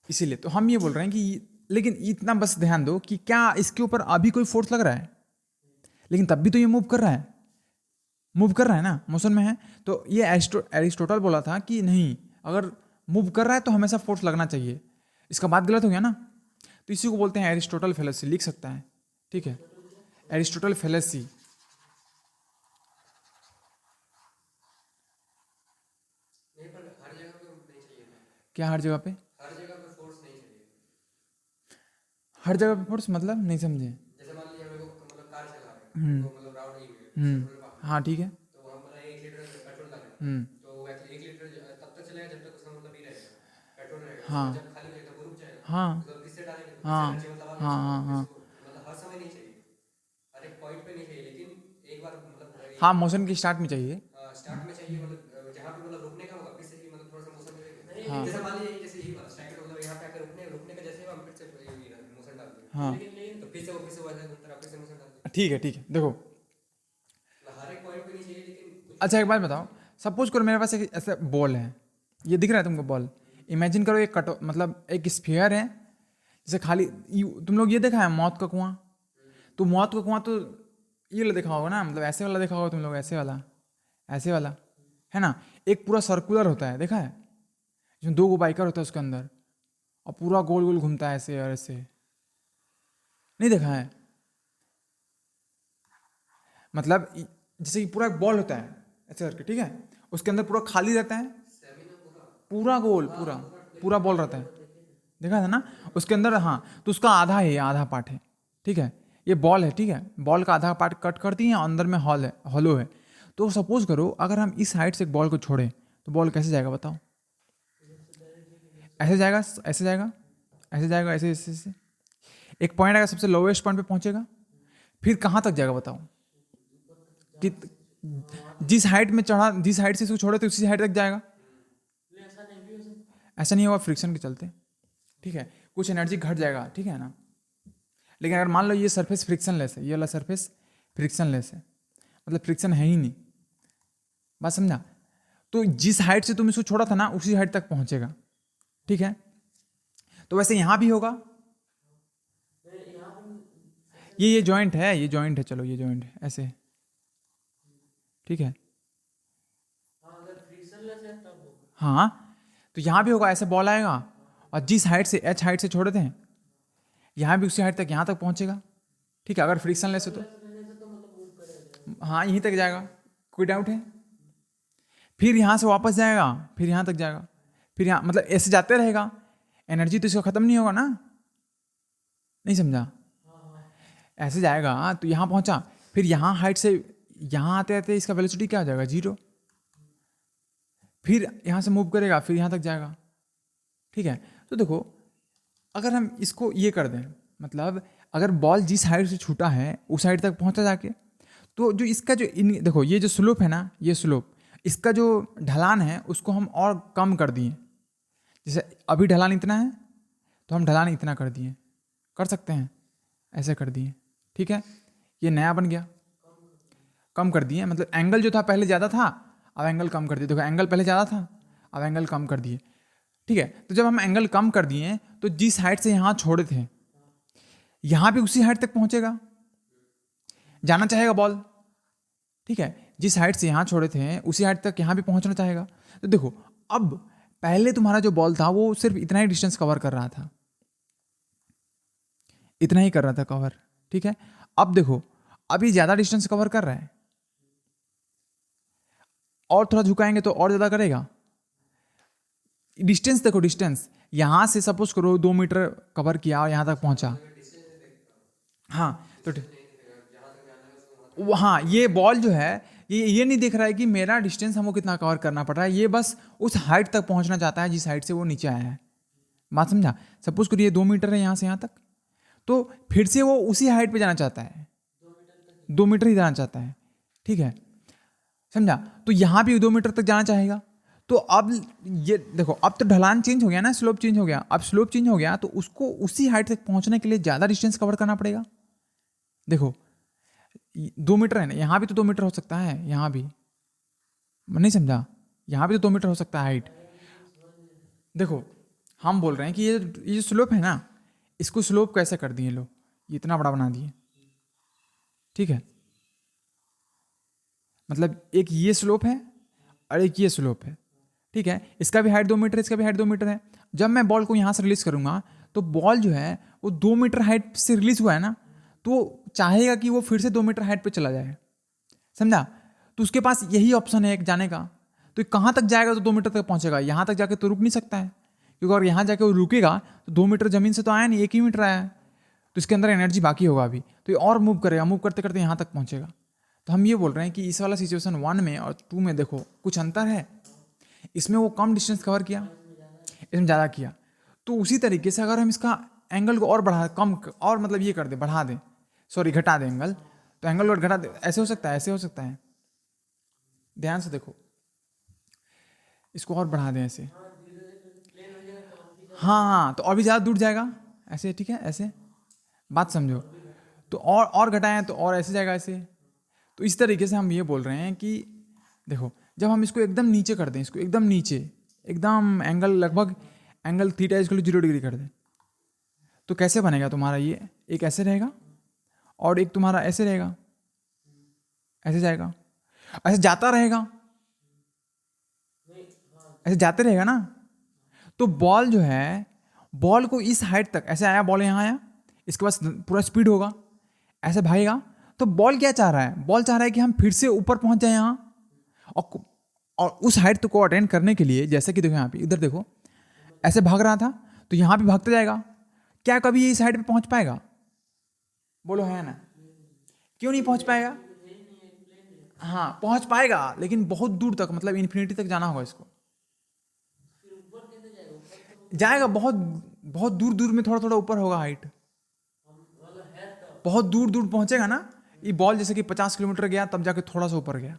इसीलिए तो हम ये बोल रहे हैं कि, लेकिन इतना बस ध्यान दो कि क्या इसके ऊपर अभी कोई फोर्स लग रहा है, लेकिन तब भी तो ये मूव कर रहा है, मूव कर रहा है ना, मोशन में है। तो ये एरिस्टोटल बोला था कि नहीं, अगर मूव कर रहा है तो हमेशा फोर्स लगना चाहिए। इसका बात गलत हो गया ना, तो इसी को बोलते हैं एरिस्टोटल फेलेसी, लिख सकता है, ठीक है, एरिस्टोटल फेलेसी। नहीं, पर हर जगह पे नहीं चाहिए था, क्या हर जगह पे? हर जगह पे फोर्स नहीं चाहिए। हर जगह पे फोर्स मतलब नहीं समझे। जैसे मान लिया मेरे को मतलब कार चला रहे हैं, तो मतलब राउंड नहीं हुए, पेट्रोल पंप, हाँ ठीक है, तो वहाँ मतलब 1 लीटर पेट्रोल डालें, तो एक्चुअली 1 लीटर तब तक चलेगा जब तक उसका मतलब ही रहेगा, पेट्रोल रहेगा। हाँ जब खाली रहेगा वो रुक जाएगा, हाँ तो फिर से डालेंगे, तो हाँ फिर से मतलब हाँ हाँ हाँ मतलब हर समय नहीं चाहिए, हर एक पॉइंट पे नहीं चाहिए, लेकिन एक बार मतलब हाँ, मोशन की स्टार्ट में चाहिए। स्टार्ट में चाहिए, मतलब जहाँ पे मतलब रुकने का होगा फिर से ही मतलब थोड़ा सा मोशन मिलेगा। हाँ जैसे मान लीजिए जैसे यही वाला स्ट्राइकर मतलब यहाँ पे आकर रुकने का जैसे ही हम फिर से मोशन डाल देंगे, हाँ तो फिर से वो वैसे तरह फिर से मोशन डाल देंगे। ठीक है, ठीक है, देखो मतलब हर एक पॉइंट पे नहीं चाहिए, लेकिन अच्छा एक बात बताओ, सपोज करो मेरे पास एक ऐसा बॉल है, ये दिख रहा है तुमको बॉल, इमेजिन करो एक कटो मतलब एक स्फीयर है, जैसे खाली तुम लोग ये देखा है मौत का कुआं, तो मौत का कुआं तो ये वाला देखा होगा ना, मतलब ऐसे वाला देखा होगा तुम लोग, ऐसे वाला है ना, एक पूरा सर्कुलर होता है, देखा है, जिसमें 2 गो बाइकर होता है उसके अंदर, और पूरा गोल गोल घूमता है ऐसे और ऐसे, नहीं देखा है? मतलब जैसे कि पूरा एक बॉल होता है ऐसे करके, ठीक है, उसके अंदर पूरा खाली रहता है, पूरा गोल, पूरा पूरा बॉल रहता है, देखा था ना उसके अंदर, हाँ, तो उसका आधा है, ये आधा पार्ट है, ठीक है, ये बॉल है, ठीक है, बॉल का आधा पार्ट कट कर दिए, अंदर में हॉल है, हॉलो है। तो सपोज करो अगर हम इस साइड से एक बॉल को छोड़ें तो बॉल कैसे जाएगा बताओ? ऐसे जाएगा, ऐसे जाएगा, ऐसे जाएगा, ऐसे ऐसे ऐसे, एक पॉइंट आएगा, सबसे लोवेस्ट पॉइंट पे पहुंचेगा, फिर कहाँ तक जाएगा बताओ? कि जिस हाइट में चढ़ा, जिस हाइट से इसको छोड़े थे उसी हाइट तक जाएगा? ऐसा नहीं भी हो सकता। ऐसा नहीं होगा फ्रिक्शन के चलते, ठीक है, कुछ एनर्जी घट जाएगा, ठीक है ना। लेकिन अगर मान लो ये सरफेस फ्रिक्शनलेस है, ये वाला सरफेस फ्रिक्शनलेस है, मतलब फ्रिक्शन है ही नहीं, बात समझा? तो जिस हाइट से तुम इसको छोड़ा था ना उसी हाइट तक पहुंचेगा, ठीक है। तो वैसे यहाँ भी होगा, ये जॉइंट है, ये जॉइंट है, चलो ये जॉइंट है ऐसे, ठीक है, हाँ अगर फ्रिक्शनलेस है तब होगा। हाँ, तो यहाँ भी होगा, ऐसे बॉल आएगा और जिस हाइट से, एच हाइट से छोड़े थे, यहाँ भी उसी हाइट तक यहाँ तक पहुँचेगा, ठीक है, अगर फ्रिक्शनलेस है तो। हाँ यहीं तक जाएगा, कोई डाउट है? फिर यहाँ से वापस जाएगा, फिर यहाँ तक जाएगा, फिर यहाँ, मतलब ऐसे जाते रहेगा, एनर्जी तो इसका खत्म नहीं होगा ना, नहीं समझा? ऐसे जाएगा तो यहाँ पहुँचा, फिर यहाँ हाइट से यहाँ आते आते इसका वेलोसिटी क्या हो जाएगा? 0। फिर यहाँ से मूव करेगा, फिर यहाँ तक जाएगा, ठीक है। तो देखो अगर हम इसको ये कर दें, मतलब अगर बॉल जिस हाइट से छूटा है उस हाइट तक पहुँचा जाके, तो जो इसका जो देखो ये जो स्लोप है ना, ये स्लोप, इसका जो ढलान है उसको हम और कम कर दिए। जैसे अभी ढलान इतना है तो हम ढलान इतना कर दिए, कर सकते हैं, ऐसे कर दिए, ठीक है, ये नया बन गया, कम कर दिए, मतलब एंगल जो था पहले ज़्यादा था, अब एंगल कम कर दिए। देखो एंगल पहले ज़्यादा था, अब एंगल कम कर दिए, ठीक है। तो जब हम एंगल कम कर दिए तो जिस हाइट से यहाँ छोड़े थे यहाँ भी उसी हाइट तक पहुँचेगा, जाना चाहेगा बॉल, ठीक है, जिस हाइट से यहाँ छोड़े थे उसी हाइट तक यहाँ भी पहुँचना चाहेगा। तो देखो अब पहले तुम्हारा जो बॉल था वो सिर्फ इतना ही डिस्टेंस कवर कर रहा था, इतना ही कर रहा था कवर, ठीक है। अब देखो अभी ज़्यादा डिस्टेंस कवर कर रहा है, और थोड़ा झुकाएंगे तो और ज़्यादा करेगा। डिस्टेंस देखो, डिस्टेंस यहाँ से सपोज करो 2 मीटर कवर किया और यहाँ तक पहुँचा, हाँ तो हाँ ये बॉल जो है ये नहीं देख रहा है कि मेरा डिस्टेंस हमको कितना कवर करना पड़ रहा है, ये बस उस हाइट तक पहुँचना चाहता है जिस हाइट से वो नीचे आया है। बात समझा? सपोज करिए 2 मीटर है यहाँ से यहाँ तक, तो फिर से वो उसी हाइट पे जाना चाहता है, 2 मीटर ही जाना चाहता है, ठीक है, समझा? तो यहाँ भी 2 मीटर तक जाना चाहेगा। तो अब ये देखो अब तो ढलान चेंज हो गया ना, स्लोप चेंज हो गया, अब स्लोप चेंज हो गया तो उसको उसी हाइट तक पहुँचने के लिए ज़्यादा डिस्टेंस कवर करना पड़ेगा। देखो 2 मीटर है ना, यहाँ भी तो 2 मीटर हो सकता है, यहाँ भी, नहीं समझा? यहाँ भी तो 2 मीटर हो सकता है हाइट। देखो हम बोल रहे हैं कि ये जो स्लोप है ना, इसको स्लोप कैसे कर दिए लोग, ये इतना बड़ा बना दिए, ठीक है, मतलब एक ये स्लोप है और एक ये स्लोप है, ठीक है, इसका भी हाइट 2 मीटर है, इसका भी हाइट 2 मीटर है। जब मैं बॉल को यहाँ से रिलीज करूँगा तो बॉल जो है वो 2 मीटर हाइट से रिलीज हुआ है ना, तो चाहेगा कि वो फिर से 2 मीटर हाइट पे चला जाए, समझा? तो उसके पास यही ऑप्शन है एक जाने का, तो कहाँ तक जाएगा तो 2 मीटर तक पहुँचेगा, यहाँ तक जाके तो रुक नहीं सकता है, क्योंकि अगर यहाँ जाके वो रुकेगा तो 2 मीटर ज़मीन से तो आया नहीं, 1 ही मीटर आया है, तो इसके अंदर एनर्जी बाकी होगा अभी, तो ये और मूव करेगा, मूव करते करते यहाँ तक पहुँचेगा। तो हम ये बोल रहे हैं कि इस वाला सिचुएशन 1 में और 2 में देखो कुछ अंतर है, इसमें वो कम डिस्टेंस कवर किया, इसमें ज़्यादा किया। तो उसी तरीके से अगर हम इसका एंगल को और बढ़ा, कम और मतलब ये कर दे, बढ़ा दें, सॉरी घटा दें एंगल, तो एंगल और घटा दे, ऐसे हो सकता है, ऐसे हो सकता है, ध्यान से देखो, इसको और बढ़ा दें ऐसे, हाँ तो और भी ज़्यादा दूर जाएगा ऐसे, ठीक है, ऐसे, बात समझो, तो और घटाएं तो और ऐसे जाएगा ऐसे। तो इस तरीके से हम ये बोल रहे हैं कि देखो जब हम इसको एकदम नीचे कर दें, इसको एकदम नीचे, एकदम एंगल लगभग angle theta equal to 0 degree कर दें, तो कैसे बनेगा तुम्हारा ये, एक ऐसे रहेगा और एक तुम्हारा ऐसे रहेगा, ऐसे जाएगा, ऐसे जाता रहेगा, ऐसे जाते रहेगा ना। तो बॉल जो है, बॉल को इस हाइट तक ऐसे आया, बॉल यहाँ आया, इसके पास पूरा स्पीड होगा, ऐसे भागेगा, तो बॉल क्या चाह रहा है, बॉल चाह रहा है कि हम फिर से ऊपर पहुंच जाए यहाँ, और उस हाइट को अटेंड करने के लिए, जैसे कि देखो यहाँ पे, इधर देखो, ऐसे भाग रहा था, तो यहाँ पे भागता जाएगा, क्या कभी ये इस हाइट पे पहुंच पाएगा? बोलो है ना? क्यों नहीं पहुंच पाएगा? हाँ पहुंच पाएगा, लेकिन बहुत दूर तक, मतलब इन्फिनिटी तक जाना होगा इसको। जाएगा बहुत बहुत दूर दूर में, थोड़ा थोड़ा ऊपर होगा हाइट, बहुत दूर दूर पहुंचेगा ना। ये बॉल जैसे कि 50 किलोमीटर गया तब जाके थोड़ा सा ऊपर गया,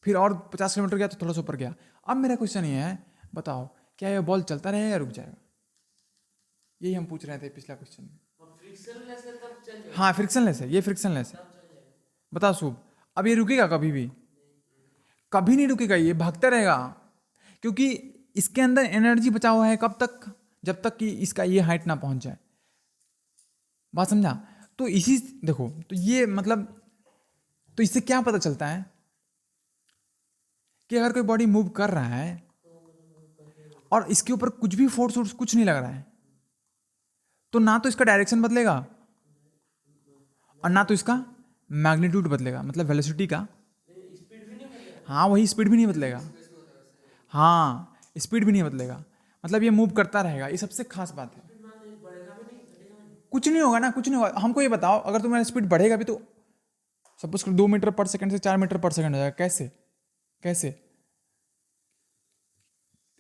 फिर और 50 किलोमीटर गया तो थोड़ा सा ऊपर गया। अब मेरा क्वेश्चन ये है, बताओ क्या ये बॉल चलता रहेगा या रुक जाएगा? यही हम पूछ रहे थे पिछला क्वेश्चन में। फ्रिक्शनलेस है तब चल जाएगा। हाँ फ्रिक्शनलेस है, ये फ्रिक्शनलेस है। बताओ शुभ, अब ये रुकेगा कभी भी? कभी नहीं रुकेगा, ये भागता रहेगा, क्योंकि इसके अंदर एनर्जी बचा हुआ है। कब तक? जब तक कि इसका ये हाइट ना पहुंच जाए। बात समझा? तो इसी देखो, तो ये मतलब, तो इससे क्या पता चलता है कि अगर कोई बॉडी मूव कर रहा है और इसके ऊपर कुछ भी फोर्स कुछ नहीं लग रहा है, तो ना तो इसका डायरेक्शन बदलेगा और ना तो इसका मैग्नीट्यूड बदलेगा, मतलब वेलोसिटी का। हाँ वही, स्पीड भी नहीं बदलेगा। हाँ स्पीड भी नहीं बदलेगा, मतलब ये मूव करता रहेगा। ये सबसे खास बात है। कुछ नहीं होगा ना, कुछ नहीं होगा। हमको ये बताओ, अगर तुम्हारा स्पीड बढ़ेगा भी तो सपोज करो 2 मीटर पर सेकंड से 4 मीटर पर सेकंड हो जाएगा। कैसे? कैसे?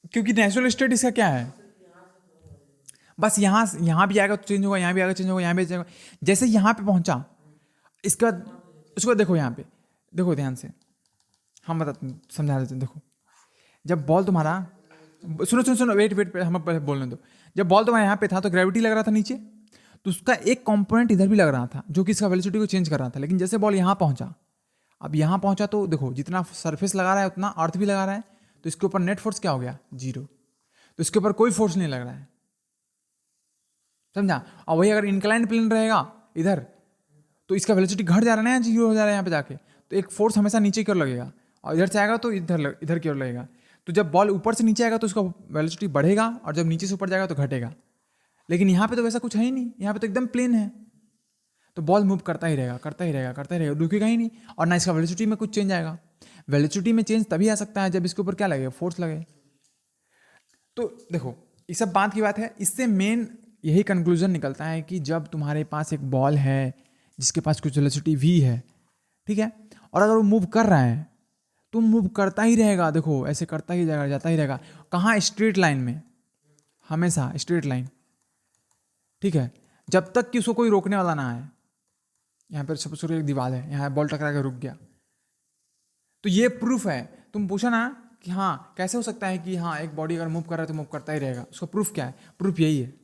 क्योंकि नेचुरल स्टेट इसका क्या है, बस यहाँ भी आएगा तो चेंज होगा, यहाँ भी आएगा चेंज होगा, यहाँ भी चेंज होगा। जैसे यहाँ पे पहुंचा, इसका उसको देखो, यहाँ पे देखो ध्यान से, हम समझा देते हैं। देखो जब बॉल तुम्हारा, सुनो सुनो सुनो, वेट हम पहले बोलने दो। जब बॉल तुम्हारे यहाँ पे था तो ग्रेविटी लग रहा था नीचे, तो उसका एक कंपोनेंट इधर भी लग रहा था जो कि इसका वेलोसिटी को चेंज कर रहा था। लेकिन जैसे बॉल यहाँ पहुंचा, अब यहाँ पहुंचा तो देखो जितना सरफेस लगा रहा है उतना अर्थ भी लगा रहा है, तो इसके ऊपर नेट फोर्स क्या हो गया? 0। तो इसके ऊपर कोई फोर्स नहीं लग रहा है, समझा? और वही अगर इंक्लाइंड प्लेन रहेगा इधर, तो इसका वेलोसिटी घट जा रहा है ना, 0 हो जा रहा है यहाँ पे जाके, तो एक फोर्स हमेशा नीचे की ओर लगेगा, और इधर से आएगा तो इधर की ओर लगेगा। तो जब बॉल ऊपर से नीचे आएगा तो उसका वेलोसिटी बढ़ेगा, और जब नीचे से ऊपर जाएगा तो घटेगा। लेकिन यहाँ पे तो वैसा कुछ है ही नहीं, यहाँ पे तो एकदम प्लेन है, तो बॉल मूव करता ही रहेगा, करता ही रहेगा, करता ही रहेगा, रुकेगा ही नहीं। और ना इसका वेलोसिटी में कुछ चेंज आएगा। वेलोसिटी में चेंज तभी आ सकता है जब इसके ऊपर क्या लगेगा? फोर्स लगे। तो देखो ये सब बात की बात है। इससे मेन यही कंक्लूजन निकलता है कि जब तुम्हारे पास एक बॉल है जिसके पास कुछ वेलोसिटी v है, ठीक है, और अगर वो मूव कर रहा है तो मूव करता ही रहेगा। देखो ऐसे करता ही जाएगा, जाता ही रहेगा। कहाँ? स्ट्रेट लाइन में, हमेशा स्ट्रेट लाइन, ठीक है, जब तक कि उसको कोई रोकने वाला ना आए। यहाँ पर सपोज करो एक दीवार है, यहाँ बॉल टकरा के रुक गया, तो ये प्रूफ है। तुम पूछा ना कि हाँ कैसे हो सकता है कि हाँ एक बॉडी अगर मूव कर रहा है तो मूव करता ही रहेगा, उसका प्रूफ क्या है? प्रूफ यही है।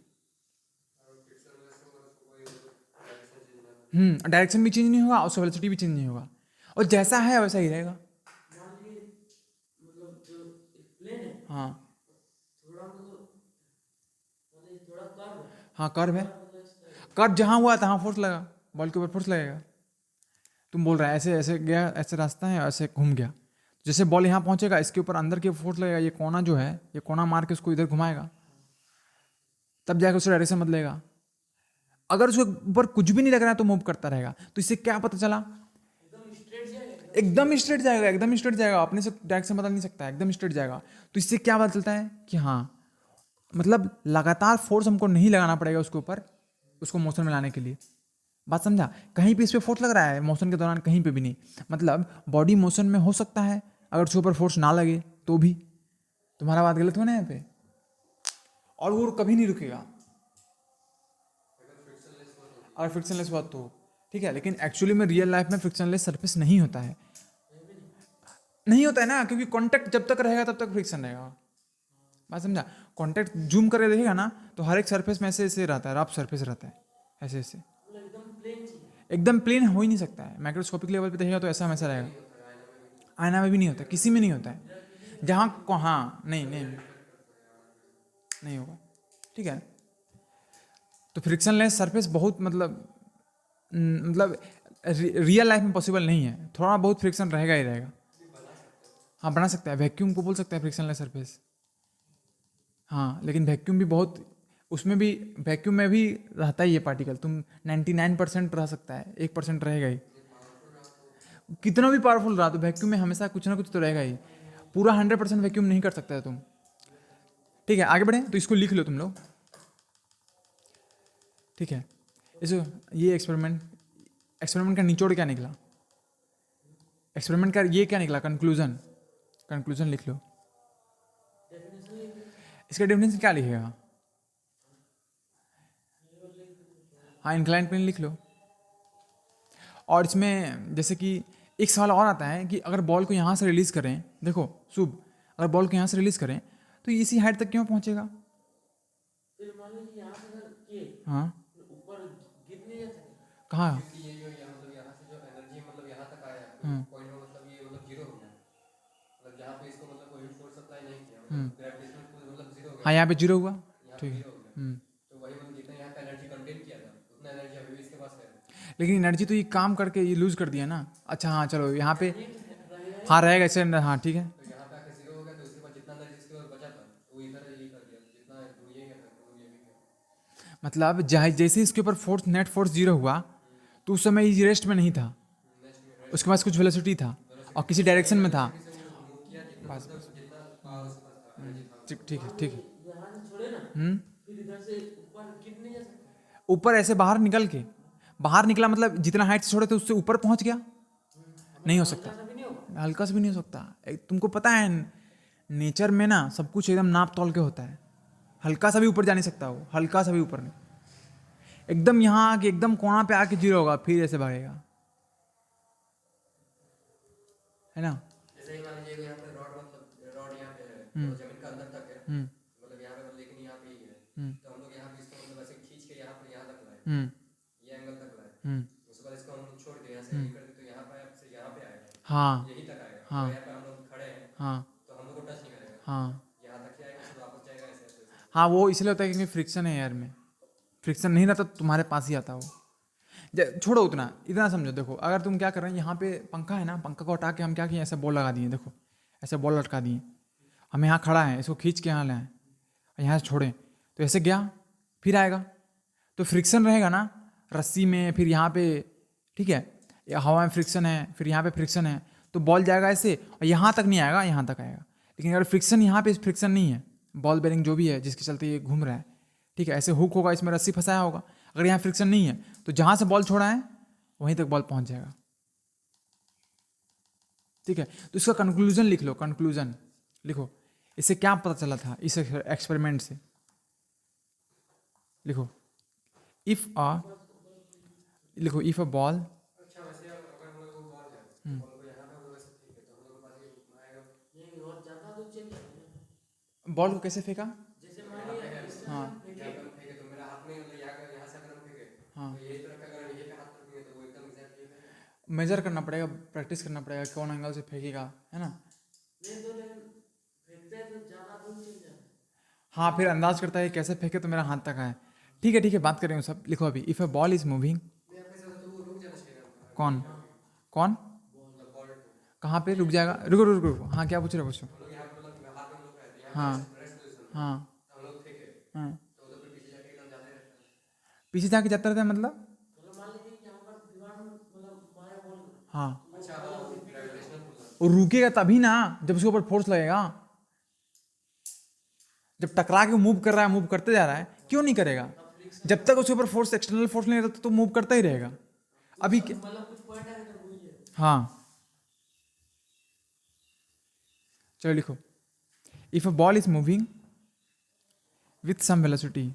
डायरेक्शन भी चेंज नहीं होगा, उसका वेलोसिटी भी चेंज नहीं होगा, और जैसा है वैसा ही रहेगा। मतलब जो प्लेन है, हाँ थोड़ा थोड़ा कर्व है, हाँ कर्व है, कर्व जहाँ हुआ तहाँ फोर्स लगा, बॉल के ऊपर फोर्स लगेगा। तुम बोल रहा है ऐसे ऐसे गया, ऐसे रास्ता है, ऐसे घूम गया, जैसे बॉल यहाँ पहुंचेगा इसके ऊपर अंदर की फोर्स लगेगा, ये कोना जो है ये कोना मार के उसको इधर घुमाएगा, तब जाकर उसका डायरेक्शन बदलेगा। अगर उसके ऊपर कुछ भी नहीं लग रहा है तो मूव करता रहेगा। तो इससे क्या पता चला? एकदम स्ट्रेट जाएगा, एकदम स्ट्रेट जाएगा, अपने से डायरेक्शन बदल नहीं सकता है, एकदम स्ट्रेट जाएगा। तो इससे क्या पता चलता है कि हाँ मतलब लगातार फोर्स हमको नहीं लगाना पड़ेगा उसके ऊपर, उसको मोशन में लाने के लिए। बात समझा? कहीं पे इस पर फोर्स लग रहा है मोशन के दौरान, कहीं पे भी नहीं। मतलब बॉडी मोशन में हो सकता है, अगर उसके ऊपर फोर्स ना लगे तो भी। तुम्हारा बात गलत हुआ ना यहाँ पे, और वो कभी नहीं रुकेगा अगर फ्रिक्शनलेस हुआ तो, ठीक है। लेकिन एक्चुअली में रियल लाइफ में फ्रिक्शनलेस सरफेस नहीं होता है, नहीं होता है ना, क्योंकि कांटेक्ट जब तक रहेगा तब तक फ्रिक्शन रहेगा। बात समझा? कांटेक्ट जूम करके देखेगा ना तो हर एक सरफेस में ऐसे ऐसे रहता है, रफ सरफेस रहता है, ऐसे ऐसे, एकदम प्लेन हो ही नहीं सकता है। माइक्रोस्कोपिक लेवल पे देखेगा तो ऐसा हमेशा रहेगा, आईना में भी नहीं होता, किसी में नहीं होता है। जहाँ हाँ नहीं नहीं नहीं होगा, ठीक है। तो फ्रिक्शनलेस सरफेस बहुत मतलब रियल लाइफ में पॉसिबल नहीं है, थोड़ा बहुत फ्रिक्शन रहेगा ही रहेगा। हाँ बना सकता है, वैक्यूम को बोल सकता है फ्रिक्शनलेस सरफेस, हाँ। लेकिन वैक्यूम भी बहुत, उसमें भी वैक्यूम में भी रहता ही है पार्टिकल। तुम 99% रह सकता है, 1% रहेगा ही। कितना भी पावरफुल रहा तो वैक्यूम में हमेशा कुछ ना कुछ तो रहेगा ही। पूरा 100% वैक्यूम नहीं कर सकता है तुम, ठीक है। आगे बढ़ें तो इसको लिख लो तुम लोग। ठीक है, इसको ये एक्सपेरिमेंट का निचोड़ क्या निकला, एक्सपेरिमेंट का ये क्या निकला, कंक्लूजन लिख लो। डेफिनेशन लिख लो। इसका डेफिनेशन क्या लिखेगा, हाँ इंक्लाइन प्लेन लिख लो। और इसमें जैसे कि एक सवाल और आता है कि अगर बॉल को यहाँ से रिलीज करें, देखो शुभ, अगर बॉल को यहाँ से रिलीज करें तो ये इसी हाइट तक क्यों पहुँचेगा। फिर मान लीजिए यहाँ से अगर किए हाँ ऊपर गिर नहीं जाता है। कहाँ, क्योंकि ये जो यहाँ मतलब यहाँ से जो एनर्जी मतलब यहाँ तक आया पॉइंट में मतलब ये मतलब जीरो हो गया, मतलब जहाँ पे इसको मतलब कोई फोर्स अप्लाई नहीं किया मतलब ग्रेविटेशनल फोर्स मतलब जीरो हो गया, हाँ यहाँ पे जीरो हुआ, यहाँ पे ठीक है। जीरो हो गया। तो वही मतलब जितना यहाँ पे एनर्जी कंटेन किया था उतना एनर्जी अभी भी इसके पास है। लेकिन एनर्जी तो ये काम करके ये लूज कर दिया ना। अच्छा हाँ चलो यहाँ पे रहेगा हाँ रहेगा ऐसे, हाँ ठीक है। तो यहाँ पे आके जीरो हो गया तो उसके बाद जितना एनर्जी इसके पास बचा था वो इधर ये कर दिया, जितना दूर ये गया था वो ये भी गया। मतलब जैसे ही इसके ऊपर फोर्स, नेट फोर्स जीरो हुआ तो उस समय ये रेस्ट में नहीं था, उसके पास कुछ वेलोसिटी था और किसी डायरेक्शन में था। बस बस ठीक है ठीक है। यहाँ से छोड़े ना फिर इधर से ऊपर गिर नहीं जा सकता। ऊपर ऐसे बाहर निकला मतलब जितना हाइट से छोड़े थे उससे ऊपर पहुंच गया, नहीं हो सकता, ऐसा भी नहीं होगा। हल्का से भी नहीं हो सकता। तुमको पता है नेचर में ना सब कुछ एकदम नाप तोल के होता है, हल्का सा भी ऊपर जा नहीं सकता वो, हल्का सा भी ऊपर नहीं, एकदम यहाँ आके एकदम कोना पे आके जीरो होगा फिर ऐसे भागेगा, है ना। जैसे ही मान लीजिए यहाँ पे रॉड यहाँ पे है तो जमीन का अंदर तक है मतलब यहाँ पे लेकिन यहाँ पे ही है तो हम लोग यहाँ पे इसको मतलब ऐसे खींच के यहाँ पे यहाँ तक लाए, ये एंगल तक लाए, उसके बाद इसको हम लोग छोड़ दिए यहाँ से ये कर दिए तो यहाँ पे आपसे यहाँ पे आएगा, हाँ यही तक आएगा। हाँ तो यहाँ पे हम लोग खड़े हैं हाँ तो हम लोग को टच नहीं करेगा, हाँ यहाँ तक ही आएगा फिर वापस जाएगा ऐसे ऐसे ऐसे। हाँ, वो इसलिए होता है क्योंकि फ्रिक्शन है एयर में, फ्रिक्शन नहीं रहता तो तुम्हारे पास ही आता वो। छोड़ो उतना, इतना समझो, देखो अगर तुम क्या कर रहे हैं, यहाँ पे पंखा है ना, पंखा को हटा के हम क्या किए, ऐसे बॉल लगा दिए, देखो ऐसे बॉल लटका दिए, हम यहाँ खड़ा है, इसको खींच के यहाँ लाएं, यहाँ से छोड़ें तो ऐसे गया फिर आएगा, तो फ्रिक्शन रहेगा ना रस्सी में, फिर यहाँ पे ठीक है, या हवा में फ्रिक्शन है, फिर यहाँ पे फ्रिक्शन है, तो बॉल जाएगा ऐसे और यहाँ तक नहीं आएगा, यहाँ तक आएगा। लेकिन अगर फ्रिक्शन यहाँ पे फ्रिक्शन नहीं है, बॉल बेरिंग जो भी है जिसके चलते ये घूम रहा है, ठीक है, ऐसे हुक होगा, इसमें रस्सी फंसाया होगा, अगर यहाँ फ्रिक्शन नहीं है तो जहाँ से बॉल छोड़ा है वहीं तक बॉल पहुँच जाएगा, ठीक है। तो इसका कंक्लूजन लिख लो, कंक्लूजन लिखो, इससे क्या पता चला था इस एक्सपेरिमेंट से, लिखो इफ अ बॉल, अच्छा वैसे अगर हम लोग वो बॉल है बॉल को यहाँ पे हम लोग ऐसे फेंके तो हम लोग के पास ये आएगा, नहीं और ज्यादा दूर चल जाएगा। बॉल को कैसे फेंका, जैसे मान लिया हाँ यहाँ पे हम फेंके तो मेरा हाथ में मतलब यहाँ से अगर हम फेंके हाँ, तो यही तरह का अगर यही पे हाथ रखेंगे तो वो एकदम एग्जैक्टली मेजर करना पड़ेगा, प्रैक्टिस करना पड़ेगा कौन एंगल से फेंकेगा, है ना। नहीं तो लेकिन फेंकते हैं तो ज्यादा दूर चल जाता है। हाँ फिर अंदाज करता है कैसे फेंके तो मेरा हाथ तक आए, ठीक है बात करेंगे सब, लिखो अभी if a ball is moving, मेरे पैसे तो वो रुक जाना चाहिए था कौन कौन मतलब बॉल कहाँ पे रुक जाएगा, रुको रुको रुको, हाँ क्या पूछ रहे हो, पूछो। हम लोग यहाँ पे मतलब हाथ में हम लोग रहते हैं हाँ यहाँ रेस्ट पोजीशन हाँ हम लोग फेंके हाँ, तो उधर पे पीछे जाके एकदम जाते रहता है। पीछे जाके जाता रहता है मतलब, मतलब मान लीजिए कि यहाँ पर दीवार में मतलब मारा बॉल हाँ अच्छा ग्रेविटेशनल पुल और रुकेगा तभी ना जब उसके ऊपर फोर्स लगेगा, जब टकरा के मूव कर रहा है, मूव करते जा रहा है, क्यों नहीं करेगा, जब तक उसके ऊपर फोर्स, एक्सटर्नल फोर्स नहीं रहता तो मूव करता ही रहेगा। अभी मतलब कुछ पॉइंट आएगा तो भूल जाए। हाँ चलो लिखो if a ball is moving with some velocity,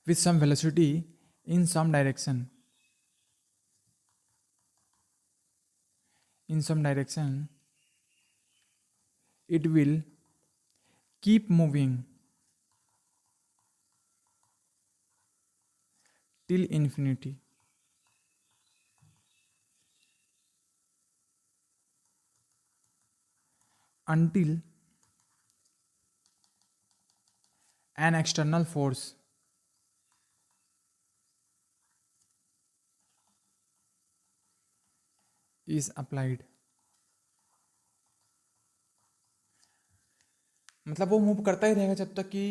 with some velocity in some direction, it will keep moving till infinity. Until an external force is applied. मतलब वो मूव करता ही रहेगा जब तक कि,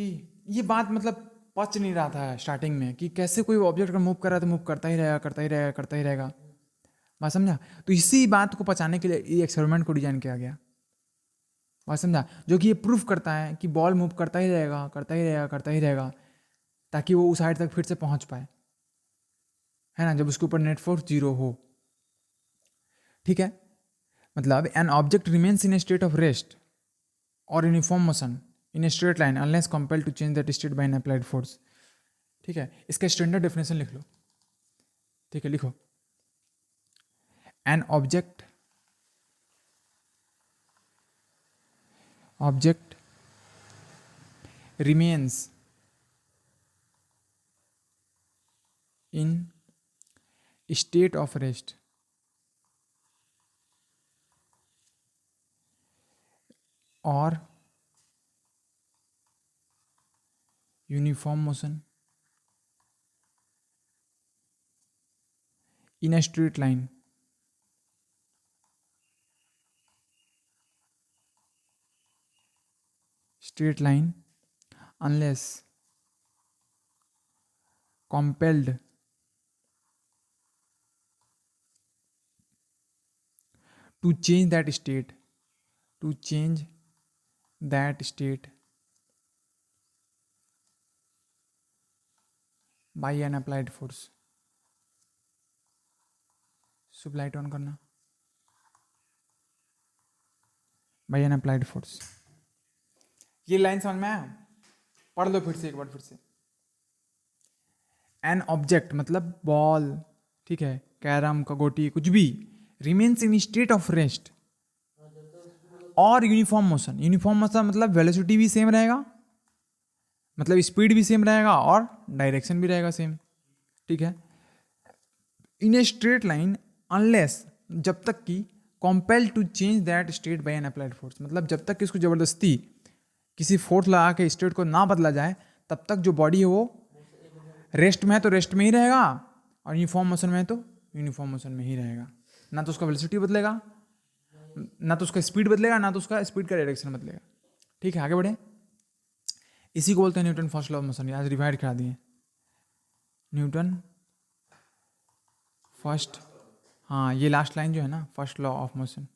ये बात मतलब पच नहीं रहा था स्टार्टिंग में कि कैसे कोई ऑब्जेक्ट अगर मूव कर रहा है तो मूव करता ही रहेगा, करता ही रहेगा, करता ही रहेगा, बात समझा। तो इसी बात को पचाने के लिए ये एक्सपेरिमेंट को डिजाइन किया गया, बात समझा? जो कि ये प्रूफ करता है कि बॉल मूव करता ही रहेगा, करता ही रहेगा, करता ही रहेगा, ताकि वो उस हाइट तक फिर से पहुंच पाए, है ना, जब उसके ऊपर नेट फोर्स 0 हो। ठीक है, मतलब an object remains in a state of rest और uniform motion in a straight line unless compelled to change that state by an applied force. ठीक है, इसका स्टैंडर्ड डेफिनेशन लिख लो। ठीक है, लिखो, an object remains in state of rest or uniform motion in a straight line unless compelled to change that state by an applied force। Shubh light on करना। बाय एन अप्लाइड फोर्स, ये लाइन समझ में आया? पढ़ लो फिर से एक बार फिर से। एन ऑब्जेक्ट मतलब बॉल, ठीक है, कैरम का गोटी, कुछ भी, remains in state of rest और यूनिफॉर्म मोशन। यूनिफॉर्म मोशन मतलब वेलोसिटी भी सेम रहेगा, मतलब स्पीड भी सेम रहेगा और डायरेक्शन भी रहेगा सेम। ठीक है, in a straight line unless, जब तक कि compelled to change that state by an applied force, मतलब जब तक कि इसको जबरदस्ती किसी फोर्स लगा के स्टेट को ना बदला जाए, तब तक जो बॉडी है वो रेस्ट में है तो रेस्ट में ही रहेगा, और यूनिफॉर्म मोशन में है तो यूनिफॉर्म मोशन में ही रहेगा। ना तो उसका वेलोसिटी बदलेगा, ना तो उसका स्पीड बदलेगा, ना तो उसका स्पीड का डायरेक्शन बदलेगा। ठीक है, आगे बढ़े। इसी को बोलते हैं Newton first law of motion. आज रिवाइड करा दिए न्यूटन फर्स्ट, हाँ ये लास्ट लाइन जो है ना, फर्स्ट लॉ ऑफ मोशन।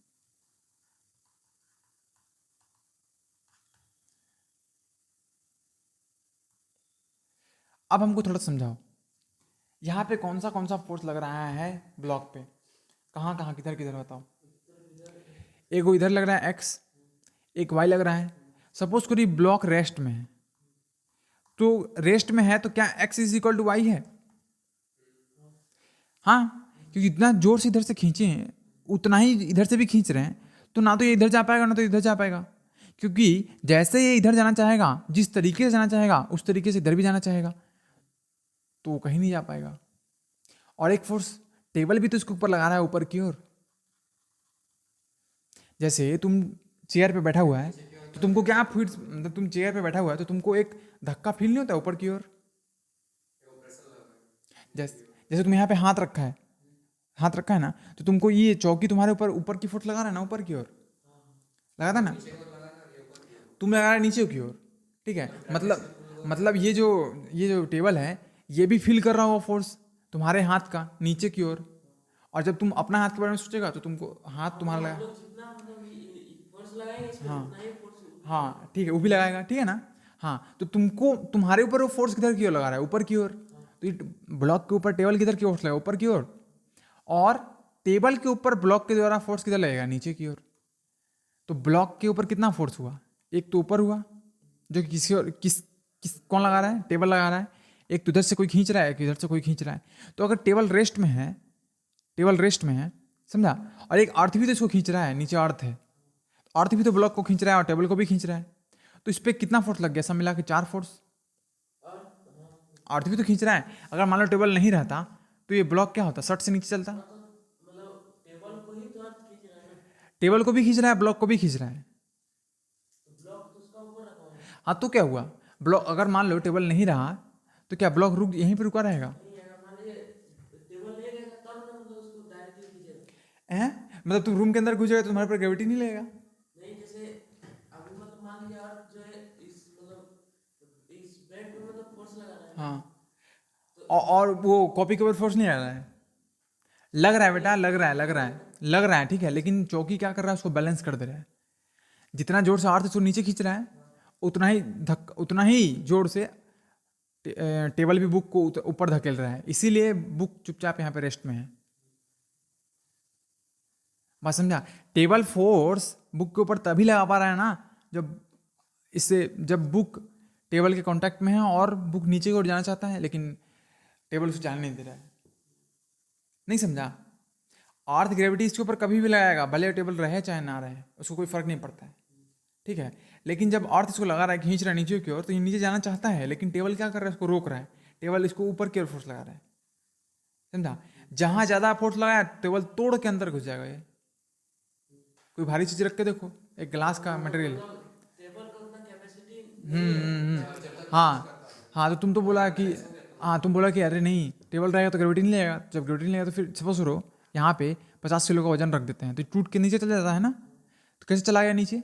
अब हमको थोड़ा समझाओ, यहाँ पे कौन सा फोर्स लग रहा है ब्लॉक पे, कहाँ कहाँ किधर किधर बताओ। एक वो इधर लग रहा है x, एक y लग रहा है। सपोज करिए ब्लॉक रेस्ट में है, तो रेस्ट में है तो क्या x is equal to Y है? हाँ, क्योंकि इतना जोर से इधर से खींचे हैं उतना ही इधर से भी खींच रहे हैं, तो ना तो ये इधर जा पाएगा ना तो इधर जा पाएगा, क्योंकि जैसे ये इधर जाना चाहेगा, जिस तरीके से जाना चाहेगा उस तरीके से इधर भी जाना चाहेगा, तो वो कहीं नहीं जा पाएगा। और एक फोर्स टेबल भी तो इसके ऊपर लगा रहा है ऊपर की ओर। जैसे तुम चेयर पे बैठा हुआ है तो तुमको क्या फील, मतलब तुम चेयर पे बैठा हुआ है तो तुमको एक धक्का फील नहीं होता ऊपर की ओर? जैसे तुम यहाँ पे हाथ रखा है ना, तो तुमको ये चौकी तुम्हारे ऊपर की फोर्स लगा रहा है ना, ऊपर की ओर लगा था ना, तुम लगा रहा है नीचे की ओर। ठीक है, मतलब ये जो टेबल है ये भी फील कर रहा होगा फोर्स तुम्हारे हाथ का नीचे की ओर, और जब तुम अपना हाथ के बारे में सोचेगा तो तुमको हाथ तुम्हारा लगा, हाँ ठीक है, वो भी लगाएगा, ठीक है ना। हाँ, तो तुमको तुम्हारे ऊपर वो फोर्स किधर की ओर लगा रहा है? ऊपर की ओर। तो ये ब्लॉक के ऊपर टेबल किधर की ओर लगेगा? ऊपर की ओर। और टेबल के ऊपर ब्लॉक के द्वारा फोर्स किधर लगेगा? नीचे की ओर। तो ब्लॉक के ऊपर कितना फोर्स हुआ? एक तो ऊपर हुआ जो कि किसी और कौन लगा रहा है? टेबल लगा रहा है। एक तो इधर से कोई खींच रहा है, एक इधर से कोई खींच रहा है। तो अगर टेबल रेस्ट में है, समझा, और एक अर्थ भी तो इसको खींच रहा है, नीचे अर्थ है, अर्थ भी तो ब्लॉक को खींच रहा है और टेबल को भी खींच रहा है, तो इस पर कितना फोर्स लग गया? सब मिला के 4 फोर्स। अर्थ भी तो खींच रहा है। अगर मान लो टेबल नहीं रहता तो ये ब्लॉक क्या होता? शर्ट से नीचे चलता। टेबल को भी खींच रहा है, ब्लॉक को भी खींच रहा है। हाँ, तो क्या हुआ? ब्लॉक अगर मान लो टेबल नहीं रहा तो क्या ब्लॉक यहीं पर रुका रहेगा? मतलब तुम रूम के अंदर घुस जाएगा तो तुम्हारे पर ग्रेविटी नहीं लगेगा? नहीं, जैसे अभी मतलब मान लीजिए अर्थ जो है इस बेड पे मतलब फोर्स लगा रहा है। हाँ, और वो कॉपी के ऊपर फोर्स नहीं आ रहा है? लग रहा है बेटा, लग रहा है, ठीक है, लेकिन चौकी क्या कर रहा है? उसको बैलेंस कर दे रहा है। जितना जोर से अर्थ इसको नीचे खींच रहा है उतना ही जोर से टेबल भी बुक को ऊपर धकेल रहा है, इसीलिए बुक चुपचाप यहाँ पे रेस्ट में है। बात समझा? टेबल फोर्स बुक के ऊपर तभी लगा पा रहा है ना जब बुक टेबल के कांटेक्ट में है और बुक नीचे की ओर जाना चाहता है, लेकिन टेबल उसे जाने नहीं दे रहा है। नहीं समझा? अर्थ ग्रेविटी इसके ऊपर कभी भी लगाएगा, भले टेबल रहे चाहे ना रहे, उसको कोई फर्क नहीं पड़ता है, ठीक है। लेकिन जब अर्थ इसको लगा रहा है, खींच रहा है नीचे की ओर, तो ये नीचे जाना चाहता है, लेकिन टेबल क्या कर रहा है? उसको रोक रहा है। टेबल इसको ऊपर की ओर फोर्स लगा रहा है, समझा? जहां ज्यादा फोर्स लगाया टेबल तोड़ के अंदर घुस जाएगा। ये कोई भारी चीज रख के देखो, एक ग्लास का मटेरियल। टेबल का उतना कैपेसिटी हाँ तो तुम तो बोला कि तुम बोला कि अरे नहीं टेबल रहेगा तो ग्रेविटी नहीं लगेगा। जब ग्रेविटी नहीं लगेगा तो फिर सपोज करो यहाँ पे 50 किलो का वजन रख देते हैं, तो टूट के नीचे चला जाता है ना। तो कैसे चला गया नीचे?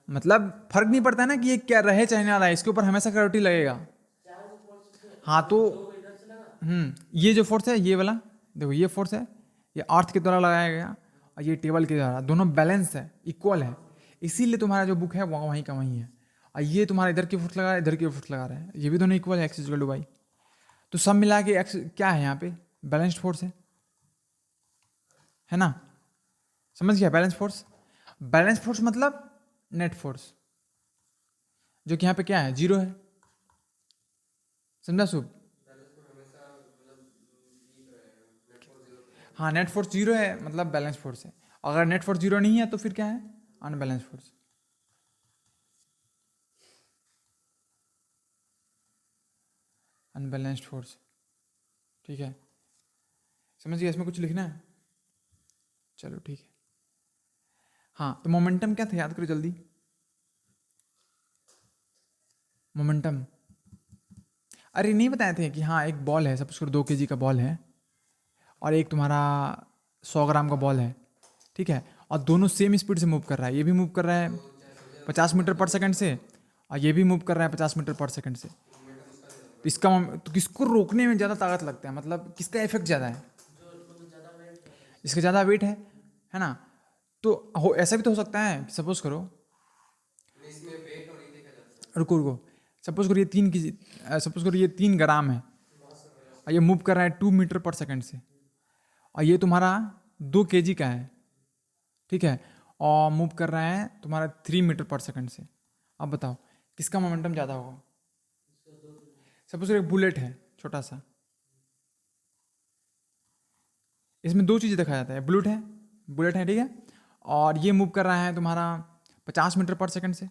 मतलब फर्क नहीं पड़ता है ना कि ये क्या रहे चाहे ना रहे, इसके ऊपर हमेशा ग्रेविटी लगेगा। हाँ तो ये जो फोर्स है ये वाला देखो, ये फोर्स है, ये अर्थ के द्वारा लगाया गया और ये टेबल के द्वारा, दोनों बैलेंस है, इक्वल है। इसीलिए तुम्हारा जो बुक है वो वहीं का वहीं है, और ये तुम्हारा इधर की फोर्स लगा रहा है, इधर की फोर्स लगा रहा है, ये भी दोनों इक्वल है, एक्स इक्वल टू वाई। तो सब मिला के एक्स क्या है यहाँ पे? बैलेंस्ड फोर्स है ना? समझ गया? Balance force. बैलेंस फोर्स मतलब नेट फोर्स, जो कि यहाँ पे क्या है? 0 है। समझा शुभ? हाँ, नेट फोर्स 0 है मतलब बैलेंस फोर्स है। अगर नेट फोर्स 0 नहीं है तो फिर क्या है? Unbalance force. अनबैलेंस्ड फोर्स, ठीक है। समझ गया? इसमें कुछ लिखना है? चलो ठीक है। हाँ तो मोमेंटम क्या था, याद करो जल्दी। मोमेंटम, अरे नहीं बताए थे कि हाँ एक बॉल है, सपोज करो 2 kg का बॉल है और एक तुम्हारा 100 ग्राम का बॉल है, ठीक है, और दोनों सेम स्पीड से मूव कर रहा है। ये भी मूव कर रहा है 50 मीटर पर सेकंड से और ये भी मूव कर रहा है 50 मीटर पर सेकंड से। तो तो किसको रोकने में ज़्यादा ताकत लगता है, मतलब किसका इफेक्ट ज़्यादा है? जिसका ज़्यादा वेट है ना। तो ऐसा भी तो हो सकता है कि सपोज करो, रुको, सपोज करो ये 3 kg, सपोज करो ये 3 ग्राम है और ये मूव कर रहा है 2 मीटर पर सेकंड से, और ये तुम्हारा 2 kg का है, ठीक है, और मूव कर रहा है तुम्हारा 3 मीटर पर सेकंड से। अब बताओ किसका मोमेंटम ज़्यादा होगा? सपोज करो एक बुलेट है छोटा सा, इसमें 2 चीज़ें दिखाया जाता है। बुलेट है, ठीक है, और ये मूव कर रहा है तुम्हारा 50 मीटर पर सेकंड से,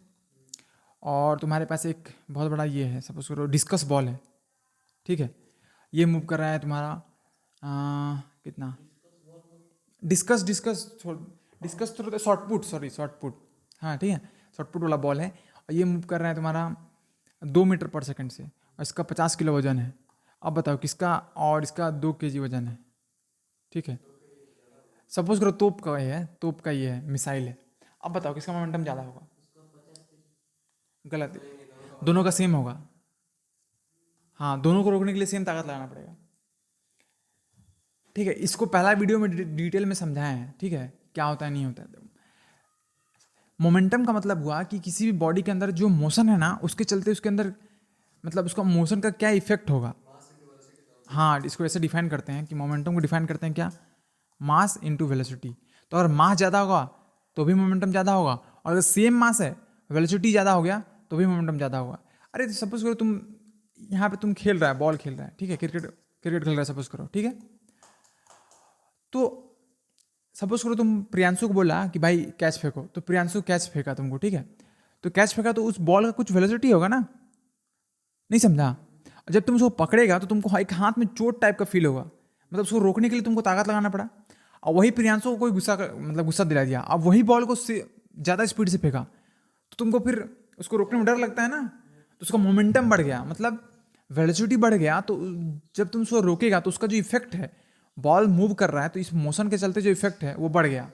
और तुम्हारे पास एक बहुत बड़ा ये है, सपोज करो डिस्कस बॉल है, ठीक है, ये मूव कर रहा है तुम्हारा कितना, डिस्कस थोड़ा शॉर्टपुट, हाँ ठीक है, शॉर्टपुट वाला बॉल है, और ये मूव कर रहा है तुम्हारा 2 मीटर पर सेकंड से, और इसका 50 किलो वजन है। अब बताओ किसका, और इसका 2 kg वजन है, ठीक है। सपोज करो तोप का ये है, मिसाइल है। अब बताओ किसका मोमेंटम ज़्यादा होगा? गलत, दोनों का सेम होगा। हाँ, दोनों को रोकने के लिए सेम ताकत लगाना पड़ेगा, ठीक है। इसको पहला वीडियो में डिटेल में समझाए हैं, ठीक है, क्या होता है नहीं होता है। मोमेंटम का मतलब हुआ कि किसी भी बॉडी के अंदर जो मोशन है ना, उसके चलते उसके अंदर मतलब उसका मोशन का क्या इफेक्ट होगा। हाँ, इसको ऐसे डिफाइन करते हैं कि मोमेंटम को डिफाइन करते हैं क्या, मास इनटू वेलोसिटी। तो अगर मास ज़्यादा होगा तो भी मोमेंटम ज़्यादा होगा, और अगर सेम मास है वेलोसिटी ज़्यादा हो गया तो भी मोमेंटम ज़्यादा होगा। अरे तो सपोज करो तुम यहाँ पे तुम खेल रहा है, बॉल खेल रहा है, ठीक है, क्रिकेट खेल रहा है सपोज करो, ठीक है। तो सपोज करो तुम प्रियांशु को बोला कि भाई कैच फेंको, तो प्रियांशु कैच फेंका तुमको, ठीक है, तो कैच फेंका तो उस बॉल का कुछ वेलोसिटी होगा ना, नहीं समझा। जब तुम उसको पकड़ेगा तो तुमको एक हाथ में चोट टाइप का फील होगा, मतलब उसको रोकने के लिए तुमको ताकत लगाना पड़ा। और वही प्रियांशु को कोई गुस्सा दिला दिया, अब वही बॉल को ज़्यादा स्पीड से फेंका, तो तुमको फिर उसको रोकने में डर लगता है ना, तो उसका मोमेंटम बढ़ गया, मतलब वेलोसिटी बढ़ गया। तो जब तुम उसको रोकेगा तो उसका जो इफेक्ट है, बॉल मूव कर रहा है तो इस मोशन के चलते जो इफेक्ट है वो बढ़ गया।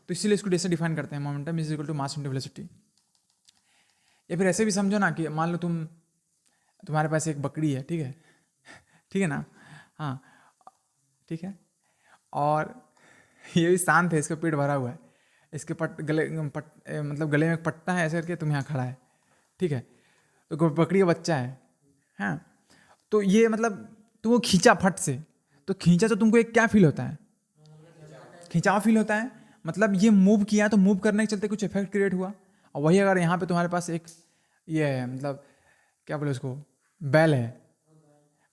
तो इसीलिए इसको ऐसे डिफाइन करते हैं, momentum is equal to mass into velocity. या फिर ऐसे भी समझो ना कि मान लो तुम्हारे पास एक बकरी है, ठीक है, ठीक है ना, हाँ ठीक है, और ये भी शांत है, इसका पेट भरा हुआ है, इसके मतलब गले में एक पट्टा है ऐसे करके, तुम यहाँ खड़ा है, ठीक है, तो बकरी का बच्चा है, हाँ, तो ये मतलब तुमको खींचा फट से, तो खींचा तो तुमको एक क्या फील होता है, खिंचाव फील होता है, मतलब ये मूव किया तो मूव करने के चलते कुछ इफेक्ट क्रिएट हुआ। और वही अगर यहाँ पे तुम्हारे पास एक ये है, मतलब क्या बोले उसको, बैल है,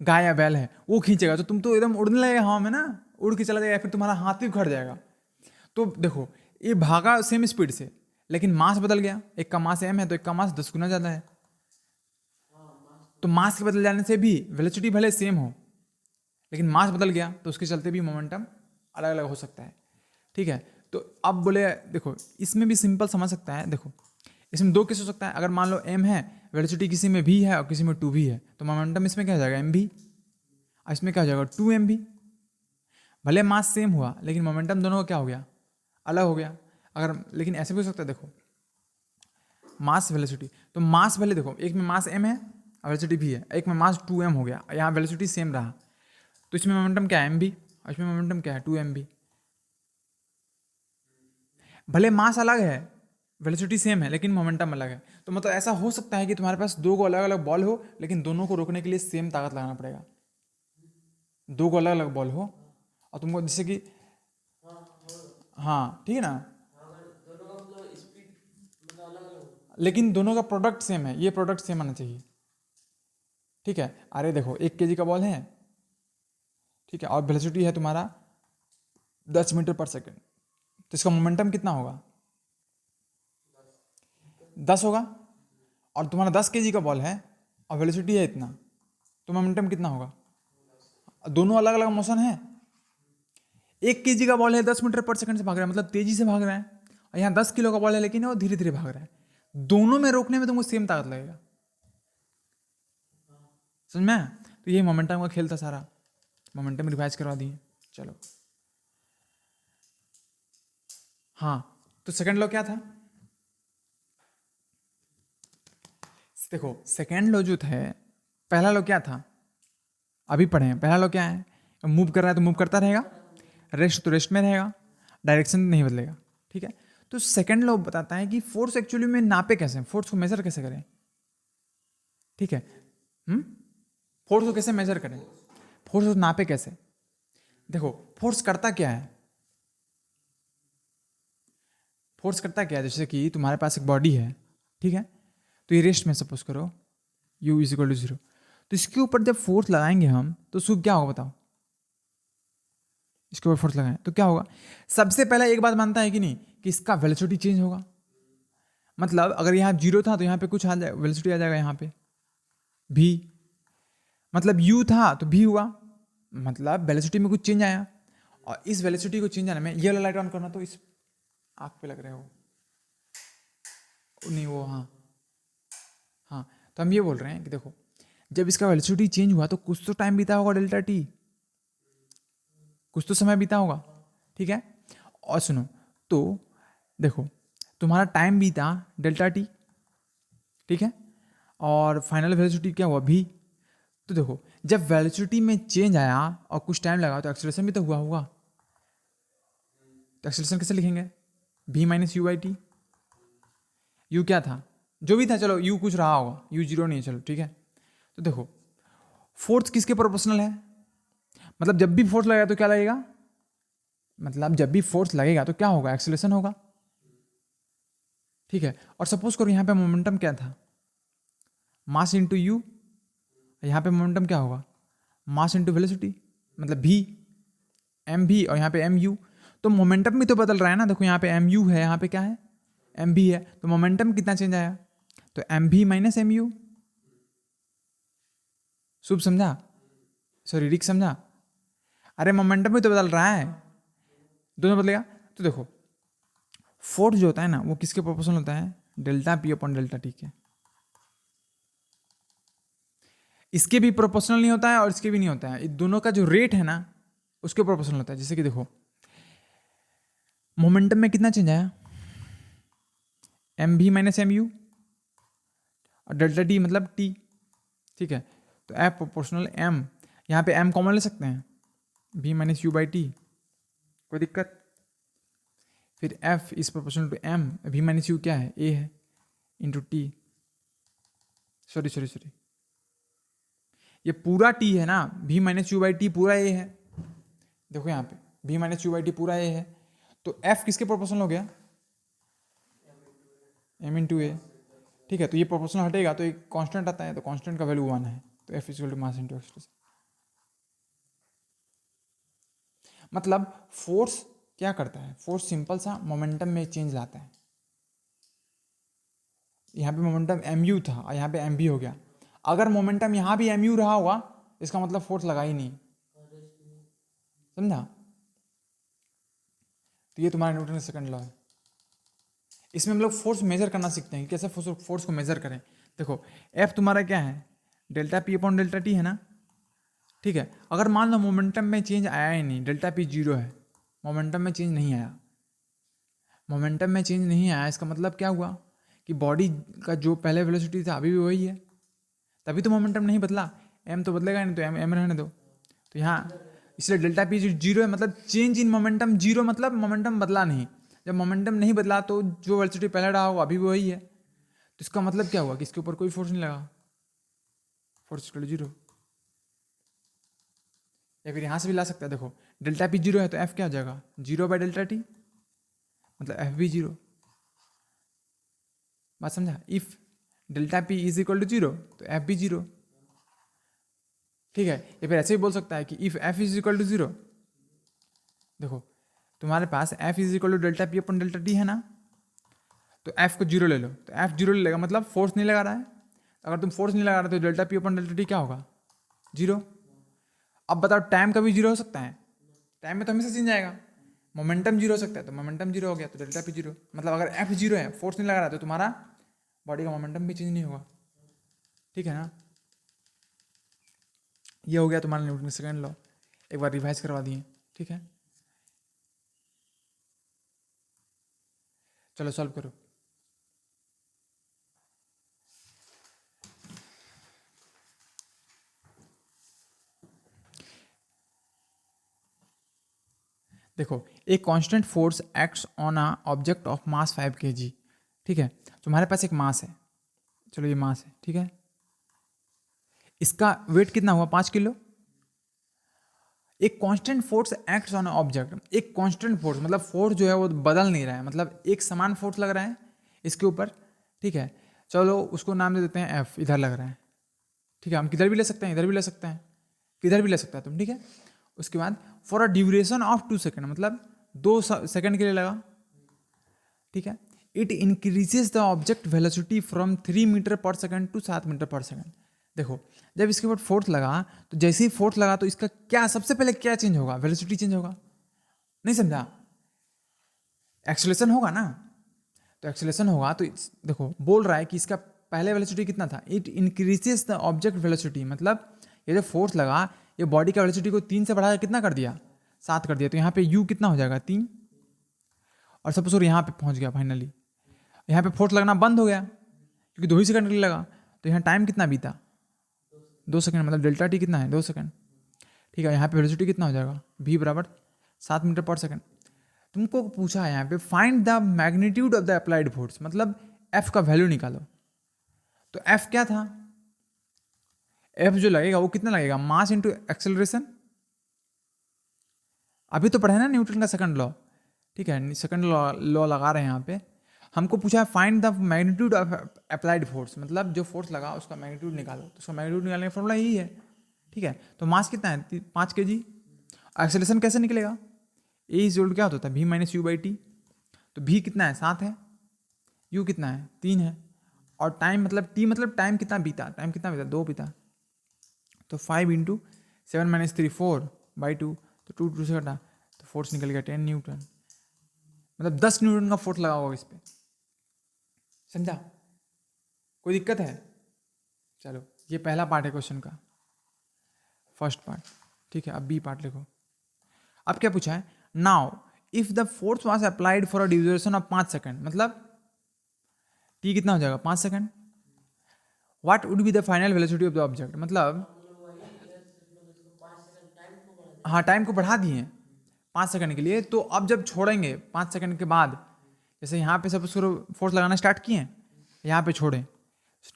गाय या बैल है, वो खींचेगा तो तुम तो एकदम उड़ने लगेगा हवा में ना, उड़ के चला जाएगा, फिर तुम्हारा हाथ भी उखड़ जाएगा। तो देखो ये भागा सेम स्पीड से, लेकिन मास बदल गया, एक का मास m है तो एक का मास 10 गुना ज़्यादा है, तो मास के बदल जाने से भी वेलोसिटी भले सेम हो लेकिन मास बदल गया तो उसके चलते भी मोमेंटम अलग अलग हो सकता है, ठीक है। तो अब बोले देखो इसमें भी सिंपल समझ सकता है, देखो इसमें दो केस हो सकता है, अगर मान लो m है, वेलोसिटी किसी में v है और किसी में 2v है, तो मोमेंटम इसमें क्या हो जाएगा mv, और इसमें क्या हो जाएगा 2mv। भले मास सेम हुआ लेकिन मोमेंटम दोनों का क्या हो गया, अलग हो गया। अगर लेकिन ऐसे भी हो सकता है, देखो मास वेलोसिटी, तो मास भले देखो एक में मास m है और वेलोसिटी v है, एक में मास 2m हो गया, यहाँ वेलोसिटी सेम रहा, तो इसमें मोमेंटम क्या है mv और इसमें मोमेंटम क्या है 2mv। भले मास अलग है वेलोसिटी सेम है लेकिन मोमेंटम अलग है, तो मतलब ऐसा हो सकता है कि तुम्हारे पास दो को अलग अलग बॉल हो लेकिन दोनों को रोकने के लिए सेम ताकत लगाना पड़ेगा, दो को अलग अलग बॉल हो और तुमको जैसे कि, हाँ ठीक है ना, दोनों का मतलब स्पीड मतलब अलग अलग हो। लेकिन दोनों का प्रोडक्ट सेम है, ये प्रोडक्ट सेम आना चाहिए, ठीक है। अरे देखो 1 kg का बॉल है, ठीक है, और वेलोसिटी है तुम्हारा 10 मीटर पर सेकेंड, तो इसका मोमेंटम कितना होगा 10 होगा, और तुम्हारा 10 kg का बॉल है और वेलोसिटी है इतना, तो मोमेंटम कितना होगा, दोनों अलग अलग मोशन है। 1 kg का बॉल है 10 मीटर पर सेकंड से भाग रहा है, मतलब तेजी से भाग रहा है, और यहाँ 10 किलो का बॉल है लेकिन वो धीरे धीरे भाग रहा है, दोनों में रोकने में तुमको सेम ताकत लगेगा, समझ में आया? तो ये मोमेंटम का खेल था सारा, मोमेंटम रिवाइज करवा दिए, चलो। हाँ तो सेकंड लॉ क्या था, देखो सेकंड लॉ जो था, पहला लॉ क्या था अभी पढ़े हैं, पहला लॉ क्या है, मूव कर रहा है तो मूव करता रहेगा, रेस्ट तो रेस्ट में रहेगा, डायरेक्शन नहीं बदलेगा, ठीक है। तो सेकंड लॉ बताता है कि फोर्स एक्चुअली में नापे कैसे, फोर्स को मेजर कैसे करें, ठीक है। फोर्स को कैसे मेजर करें, फोर्स को नापे कैसे, देखो फोर्स करता क्या है, फोर्स करता क्या है, जैसे कि तुम्हारे पास एक बॉडी है, ठीक है, तो ये रेस्ट में सपोज करो u इज इक्वल टू 0, तो इसके ऊपर जब फोर्स लगाएंगे हम तो उसको क्या होगा बताओ, इसके ऊपर फोर्स लगाएं तो क्या होगा, सबसे पहले एक बात मानता है कि नहीं कि इसका वेलोसिटी चेंज होगा, मतलब अगर यहाँ 0 था तो यहाँ पे कुछ आ जाएगा, वेलोसिटी आ जाएगा यहाँ पे v, मतलब u था तो v हुआ, मतलब वेलोसिटी में कुछ चेंज आया, और इस वेलोसिटी को चेंज आने में ये वाला लाइट ऑन करना, तो इस आँख पे लग रहे हो नहीं वो, हाँ हाँ, तो हम ये बोल रहे हैं कि देखो जब इसका वेलोसिटी चेंज हुआ तो कुछ तो टाइम बीता होगा डेल्टा टी, कुछ तो समय बीता होगा, ठीक है। और सुनो तो देखो तुम्हारा टाइम बीता डेल्टा टी, ठीक है, और फाइनल वेलोसिटी क्या हुआ भी, तो देखो जब वेलोसिटी में चेंज आया और कुछ टाइम लगा तो एक्सेलरेशन भी तो हुआ होगा, तो एक्सेलरेशन कैसे लिखेंगे, v minus U by T, you क्या था जो भी था, चलो यू कुछ रहा होगा, यू 0 नहीं है, चलो ठीक है। तो देखो फोर्स किसके प्रोपोर्शनल है, मतलब जब भी फोर्स लगेगा तो क्या लगेगा, मतलब जब भी फोर्स लगेगा तो क्या होगा, एक्सेलरेशन होगा, ठीक है। और सपोज करो यहाँ पे मोमेंटम क्या था, मास इंटू यू, यहाँ पे मोमेंटम क्या होगा, मास इंटू वेलोसिटी, मतलब v एम भी, और यहाँ पे एम यू, तो मोमेंटम भी तो बदल रहा है ना, देखो यहाँ पे एम यू है, यहाँ पे क्या है एम भी है, तो मोमेंटम कितना चेंज आया, तो एम भी माइनस एम यू, शुभ समझा, सॉरी रिक समझा, अरे मोमेंटम भी तो बदल रहा है, दोनों बदलेगा। तो देखो फोर्स जो होता है ना वो किसके प्रोपोर्शनल होता है, delta P upon delta T के, इसके भी प्रोपोर्शनल नहीं होता है और इसके भी नहीं होता है, दोनों का जो रेट है ना उसके प्रोपोर्शनल होता है। जैसे कि देखो मोमेंटम में कितना चेंज आया, एम भी माइनस एम यू, और डेल्टा टी मतलब टी, ठीक है, तो एफ प्रोपोर्शनल एम, यहाँ पे एम कॉमन ले सकते हैं, भी माइनस यू बाई टी, कोई दिक्कत, फिर F is proportional to M, V minus U क्या है, ए है, इंटू टी, सॉरी ये पूरा टी है ना, V minus U by T पूरा ए है, देखो यहाँ पे V minus U by T पूरा ए है, तो एफ किसके प्रोपोर्शनल हो गया, एम इंटू ए, ठीक है। तो ये प्रोपोर्शनल हटेगा तो एक कांस्टेंट आता है, तो कांस्टेंट का वैल्यू 1 है, तो F equal to mass into acceleration. मतलब फोर्स क्या करता है, फोर्स सिंपल सा मोमेंटम में चेंज लाता है। यहाँ पे मोमेंटम एम यू था और यहाँ पे एम बी हो गया, अगर मोमेंटम यहाँ भी एम यू रहा होगा इसका मतलब फोर्स लगा ही नहीं, समझा। तो ये तुम्हारा न्यूटन का सेकंड लॉ है। इसमें हम लोग फोर्स मेजर करना सीखते हैं, कैसे फोर्स को मेजर करें। देखो एफ तुम्हारा क्या है, delta P upon delta T है ना, ठीक है। अगर मान लो मोमेंटम में चेंज आया ही नहीं, डेल्टा पी 0 है, मोमेंटम में चेंज नहीं आया, मोमेंटम में चेंज नहीं आया, इसका मतलब क्या हुआ कि बॉडी का जो पहले वेलोसिटी था अभी भी वही है, तभी तो मोमेंटम नहीं बदला, एम तो बदलेगा नहीं, तो एम रहने दो। तो यहाँ इसलिए डेल्टा पी 0 है, मतलब चेंज इन मोमेंटम 0, मतलब मोमेंटम बदला नहीं। जब मोमेंटम नहीं बदला तो जो वेलोसिटी पहले रहा होगा अभी भी वही है, तो इसका मतलब क्या हुआ कि इसके ऊपर कोई फोर्स नहीं लगा, फोर्स इक्वल टू 0। या फिर यहाँ से भी ला सकता है, देखो डेल्टा पी 0 है तो एफ क्या हो जाएगा, 0 बाई डेल्टा टी, मतलब एफ भी 0। बात समझा, if delta P is equal to 0 तो एफ भी 0, ठीक है। या फिर ऐसे ही बोल सकता है कि if F is equal to 0, देखो तुम्हारे पास F is equal to delta P upon delta T है ना, तो एफ को 0 ले लो, तो एफ 0 ले लेगा, मतलब फोर्स नहीं लगा रहा है। अगर तुम फोर्स नहीं लगा रहे तो delta P upon delta T क्या होगा, 0। अब बताओ टाइम का भी 0 हो सकता है, टाइम में तो हमेशा चेंज आएगा, मोमेंटम 0 हो सकता है, तो मोमेंटम 0 हो गया, तो डेल्टा पी 0, मतलब अगर एफ 0 है, फोर्स नहीं लगा रहा तो तुम्हारा बॉडी का मोमेंटम भी चेंज नहीं होगा, ठीक है ना। ये हो गया तुम्हारा न्यूटन का सेकंड लॉ, एक बार रिवाइज करवा दिए, ठीक है। चलो सॉल्व करो। देखो एक constant force acts on a object of mass 5 kg, ठीक है। तुम्हारे पास एक मास है, चलो ये मास है, ठीक है। इसका वेट कितना हुआ, 5 किलो। एक constant force acts on object, एक कांस्टेंट फोर्स मतलब फोर्स जो है वो बदल नहीं रहा है, मतलब एक समान फोर्स लग रहा है इसके ऊपर, ठीक है। चलो उसको नाम दे देते हैं एफ, इधर लग रहा है, ठीक है। हम किधर भी ले सकते हैं, इधर भी ले सकते हैं, किधर भी ले सकता है तुम, ठीक है। उसके बाद for a duration of 2 second, मतलब 2 सेकेंड के लिए लगा, ठीक है। It increases the object velocity from 3 metre per second to 7 metre per second. देखो जब इसके ऊपर फोर्स लगा तो जैसे ही फोर्स लगा तो इसका क्या सबसे पहले क्या चेंज होगा, वेलोसिटी चेंज होगा, नहीं समझा, एक्सेलरेशन होगा ना। तो एक्सेलरेशन होगा तो देखो बोल रहा है कि इसका पहले वेलोसिटी कितना था, it increases the object velocity, मतलब ये जो फोर्स लगा ये बॉडी का वेलोसिटी को 3 से बढ़ा कितना कर दिया, 7 कर दिया। तो यहाँ पे u कितना हो जाएगा, 3, और सपोज यहाँ पे पहुँच गया फाइनली, यहाँ पे फोर्स लगना बंद हो गया क्योंकि 2 ही सेकंड के लिए लगा, तो यहाँ टाइम कितना बीता, 2 सेकंड, मतलब डेल्टा टी कितना है, 2 सेकंड, ठीक है। यहाँ पे वेलोसिटी कितना हो जाएगा, v बराबर 7 मीटर पर सेकंड। तुमको पूछा है यहाँ पे find the magnitude of the applied force, मतलब f का वैल्यू निकालो। तो f क्या था, f जो लगेगा वो कितना लगेगा, मास इंटू एक्सेलरेशन। अभी तो पढ़े ना न्यूटन का सेकंड लॉ, ठीक है, सेकंड लॉ लगा रहे हैं यहाँ पे। हमको पूछा है find the magnitude of applied force, मतलब जो फोर्स लगा उसका मैग्नीट्यूड निकालो, तो उसका मैग्नीट्यूड निकालने का फॉर्मूला यही है, ठीक है। तो मास कितना है, 5 kg। एक्सेलरेशन कैसे निकलेगा, ए इज क्या होता है, v minus U by T, तो v कितना है, 7 है, u कितना है, 3 है, और टाइम मतलब t मतलब टाइम कितना बीता, 2 बीता, तो 5 इंटू 7 माइनस 3 4 बाई 2, तो 2 से घटा तो फोर्स निकल गया 10 न्यूटन, मतलब 10 न्यूटन का फोर्स लगा होगा इस पर, समझा। कोई दिक्कत है, चलो ये पहला पार्ट है क्वेश्चन का, फर्स्ट पार्ट, ठीक है। अब बी पार्ट लिखो। अब क्या पूछा है, now if the force was applied for a duration of 5 second, मतलब टी कितना हो जाएगा, 5 second, what would be the final velocity of the object, मतलब हाँ टाइम को बढ़ा दिए, 5 सेकंड के लिए। तो अब जब छोड़ेंगे 5 सेकंड के बाद, जैसे यहाँ पे सपोज करो फोर्स लगाना स्टार्ट किए हैं, यहाँ पे छोड़े,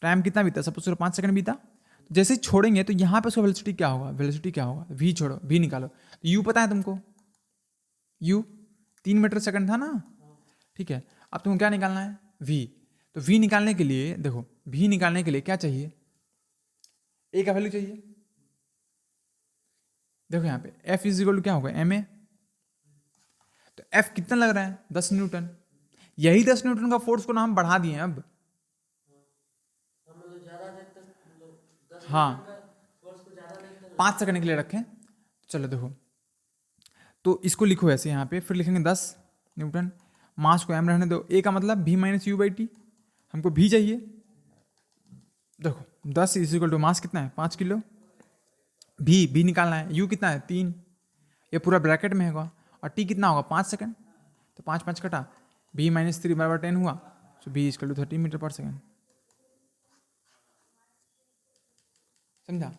टाइम कितना बीता, सपोज करो 5 सेकंड बीता, तो जैसे ही छोड़ेंगे तो यहाँ पे उसका वेलोसिटी क्या होगा, वेलोसिटी क्या होगा, वी छोड़ो, वी निकालो। तो यू पता है तुमको, यू 3 मीटर सेकंड था ना, ठीक है। अब तुमको क्या निकालना है, वी। तो वी निकालने के लिए देखो, वी निकालने के लिए क्या चाहिए, ए का वैल्यू चाहिए। देखो यहाँ पे एफ इज इक्वल टू क्या होगा, एम ए। तो एफ कितना लग रहा है, 10 न्यूटन। यही 10 न्यूटन का फोर्स को ना हम बढ़ा दिए हैं अब। मतलब ज्यादा देर तक, मतलब 10 हाँ, मीटर का फोर्स को ज्यादा देर तक 5 सेकंड के लिए रखें। चलो देखो, तो इसको लिखो ऐसे यहाँ पे, फिर लिखेंगे 10 न्यूटन, मास को एम रहने दो, ए का मतलब भी माइनस यू बाई टी, हमको भी चाहिए। देखो 10 इज इक्वल टू मास कितना है, 5 किलो, भी निकालना है, यू कितना है 3, ये पूरा ब्रैकेट में होगा, और टी कितना होगा 5 सेकंड, तो 5 5 कटा, भी माइनस 3 बराबर 10 हुआ, तो भी is equal to 30 metre per second. समझा।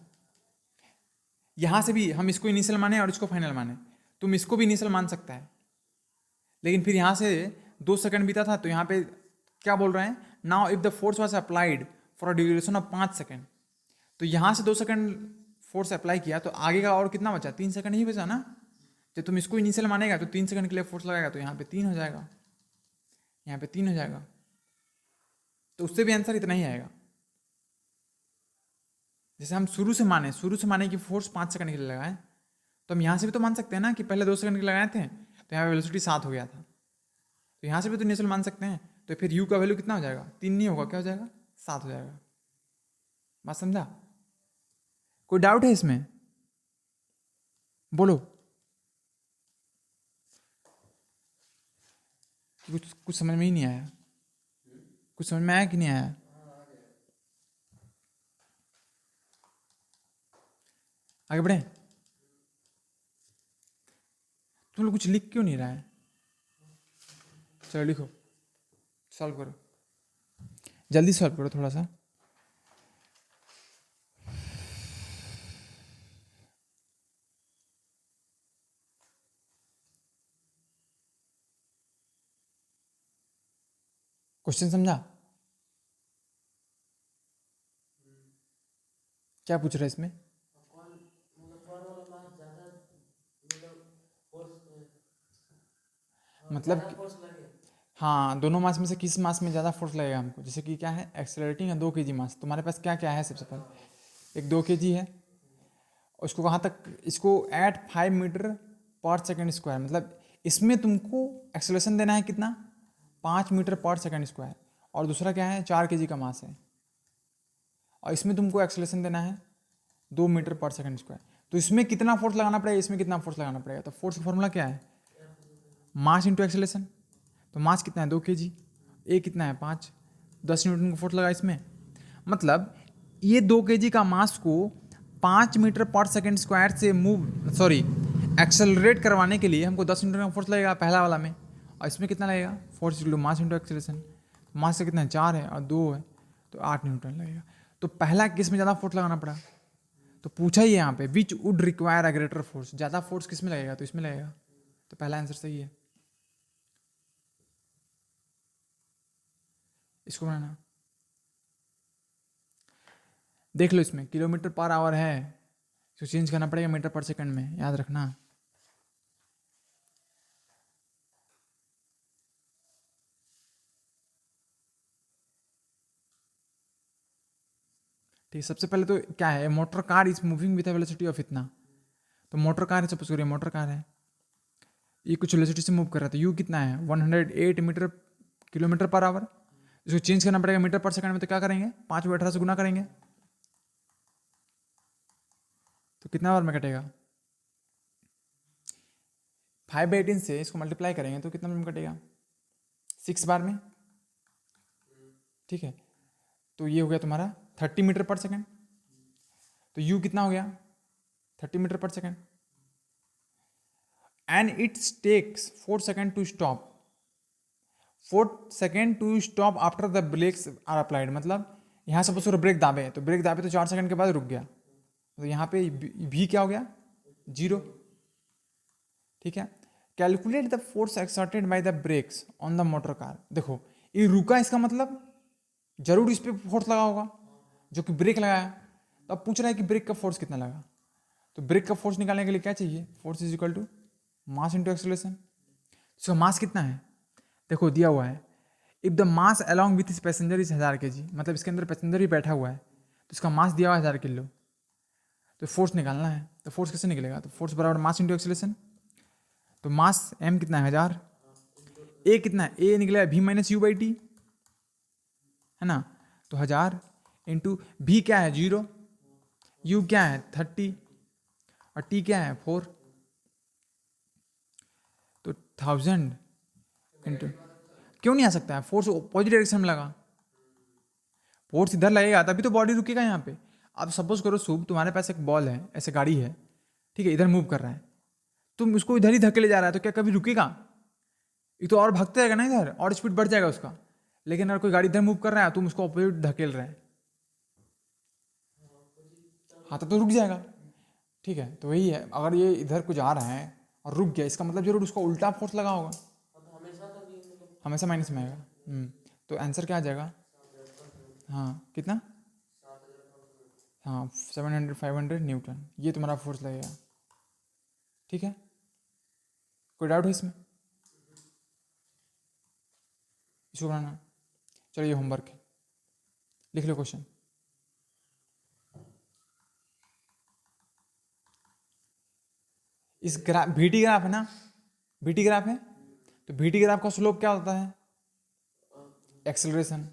यहां से भी हम इसको इनिशियल माने और इसको फाइनल माने, तुम इसको भी इनिशियल मान सकता है, लेकिन फिर यहां से 2 सेकंड बीता था, तो यहाँ पे क्या बोल रहे हैं, now if the force was applied for a duration of 5 second, तो यहाँ से 2 सेकंड फोर्स अप्लाई किया, तो आगे का और कितना बचा, 3 सेकंड ही बचा ना। जब तुम इसको इनिशियल मानेगा तो 3 सेकंड के लिए फोर्स लगाएगा, तो यहाँ पे 3 हो जाएगा, यहाँ पे 3 हो जाएगा, तो उससे भी आंसर इतना ही आएगा। जैसे हम शुरू से माने कि फोर्स 5 सेकंड के लिए लगाए, तो हम यहाँ से भी तो मान सकते हैं ना कि पहले 2 सेकंड के लिए लगाए थे, तो यहाँ पे वेलोसिटी 7 हो गया था, तो यहाँ से भी तो इनिशियल मान सकते हैं। तो फिर यू का वैल्यू कितना हो जाएगा, 3 नहीं होगा, क्या हो जाएगा, 7 हो जाएगा। बात समझा। कोई डाउट है इसमें, बोलो। कुछ समझ में ही नहीं आया, कुछ समझ में आया कि नहीं आया। आगे बढ़े। तुम लोग कुछ लिख क्यों नहीं रहा है, चलो लिखो, सॉल्व करो, जल्दी सॉल्व करो थोड़ा सा। क्वेश्चन समझा, क्या पूछ रहा है इसमें, मतलब फोर्स लगे। हाँ, दोनों मास में से किस मास में ज़्यादा फोर्स लगेगा हमको। जैसे कि क्या है, एक्सेलरेटिंग है 2 kg मास, तुम्हारे पास क्या क्या है, सबसे पहले एक 2 kg है, उसको कहाँ तक, इसको eight 5 metre per second square, मतलब इसमें तुमको एक्सेलरेशन देना है कितना, 5 मीटर पर सेकंड स्क्वायर, और दूसरा क्या है, 4 kg का मास है, और इसमें तुमको एक्सेलरेशन देना है 2 मीटर पर सेकंड स्क्वायर। तो इसमें कितना फोर्स लगाना पड़ेगा, इसमें कितना फोर्स लगाना पड़ेगा। तो फोर्स का फॉर्मूला क्या है, मास इंटू एक्सेलरेशन। तो मास कितना है 2 kg, ए कितना है 5, 10 न्यूटन का फोर्स लगा इसमें, मतलब ये 2 kg का मास को 5 मीटर पर सेकंड स्क्वायर से एक्सेलरेट करवाने के लिए हमको 10 न्यूटन का फोर्स लगेगा पहला वाला में, और इसमें कितना लगेगा, force equal to mass into acceleration. Mass से कितना है 4 है और 2 है, तो 8 न्यूटन लगेगा। तो पहला किस में ज़्यादा फोर्स लगाना पड़ा, तो पूछा ही यहाँ पे which would require a greater force, ज़्यादा फोर्स किस में लगेगा, तो इसमें लगेगा, तो पहला आंसर सही है। इसको बनाना, देख लो, इसमें किलोमीटर पर आवर है, इसको चेंज करना पड़ेगा मीटर पर सेकंड में, याद रखना। ठीक, सबसे पहले तो क्या है, motor car is moving with velocity of इतना, तो मोटर कार है, सपोज करिए मोटर कार है, ये कुछ वेलोसिटी से मूव कर रहा है, तो यू कितना है 108 मीटर किलोमीटर पर आवर, इसको चेंज करना पड़ेगा मीटर पर सेकंड में, तो क्या करेंगे 5 को 18 से गुना करेंगे, तो कितना बार में कटेगा, 5/18 से इसको मल्टीप्लाई करेंगे तो कितना में कटेगा, 6 बार में, ठीक है। तो ये हो गया तुम्हारा 30 मीटर पर सेकंड, तो यू कितना हो गया 30 metre per second, and it's takes 4 second to stop, 4 second to stop after the brakes are applied, मतलब यहाँ सपोज ब्रेक दाबे, तो ब्रेक दाबे तो 4 सेकंड के बाद रुक गया, तो यहाँ पे भी क्या हो गया 0, ठीक है। Calculate the force exerted by the breaks on the motor car. देखो ये रुका, इसका मतलब जरूर इस पर फोर्स लगा होगा जो कि ब्रेक लगाया। तो अब पूछ रहा है कि ब्रेक का फोर्स कितना लगा। तो ब्रेक का फोर्स निकालने के लिए क्या चाहिए, force is equal to mass into acceleration. इसका मास कितना है, देखो दिया हुआ है, if the mass along with इस पैसेंजर इज 1000 kg, मतलब इसके अंदर पैसेंजर ही बैठा हुआ है, तो इसका मास दिया हुआ है 1000 किलो। तो फोर्स निकालना है, तो फोर्स कैसे निकलेगा, तो फोर्स बराबर मास इंटू एक्सेलरेशन। तो मास m कितना है 1000, a कितना है, a निकलेगा v minus U by T, है ना। तो 1000 इंटू v क्या है 0, u क्या है 30 और t क्या है 4। तो 1000 इंटू, क्यों नहीं आ सकता है, फोर्स अपोजिट डायरेक्शन में लगा, फोर्स इधर लगेगा तभी तो बॉडी रुकेगा यहाँ पे। अब सपोज करो शुभ, तुम्हारे पास एक बॉल है, ऐसे गाड़ी है, ठीक है, इधर मूव कर रहा है, तुम उसको इधर ही धकेले जा रहा है, तो क्या कभी रुकेगा, ये तो और भागते रहेगा ना इधर, और स्पीड बढ़ जाएगा उसका। लेकिन अगर कोई गाड़ी इधर मूव कर रहा है, तुम उसको अपोजिट धकेल रहे हैं, हाँ तो रुक जाएगा। ठीक है, तो वही है, अगर ये इधर कुछ आ रहा है और रुक गया, इसका मतलब जरूर उसको उल्टा फोर्स लगा होगा, तो हमेशा तक ये मतलब हमेशा माइनस में आएगा। तो आंसर क्या आ जाएगा, हाँ कितना, हाँ 700 500 न्यूटन, ये तुम्हारा फोर्स लगेगा। ठीक है, कोई डाउट है इसमें, इसको बनाना। चलो ये होमवर्क है, लिख लो क्वेश्चन। इस ग्राफ VT ग्राफ है ना, VT ग्राफ है, तो VT ग्राफ का स्लोप क्या होता है, एक्सेलरेशन।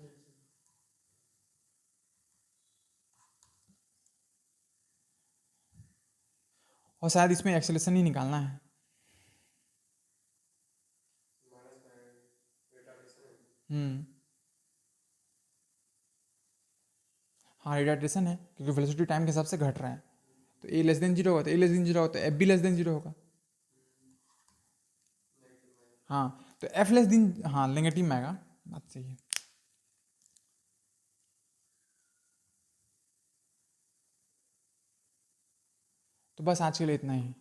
और शायद इसमें एक्सेलरेशन ही निकालना है। हाँ रिटार्डेशन है, क्योंकि वेलोसिटी टाइम के हिसाब से घट रहा है, तो ए लेस देन 0 होगा, तो ए लेस देन 0 होगा, तो एफ भी लेस देन 0 होगा। हाँ तो एफ लेस देन, हाँ नेगेटिव में आएगा, बात सही है। तो बस आज के लिए इतना ही।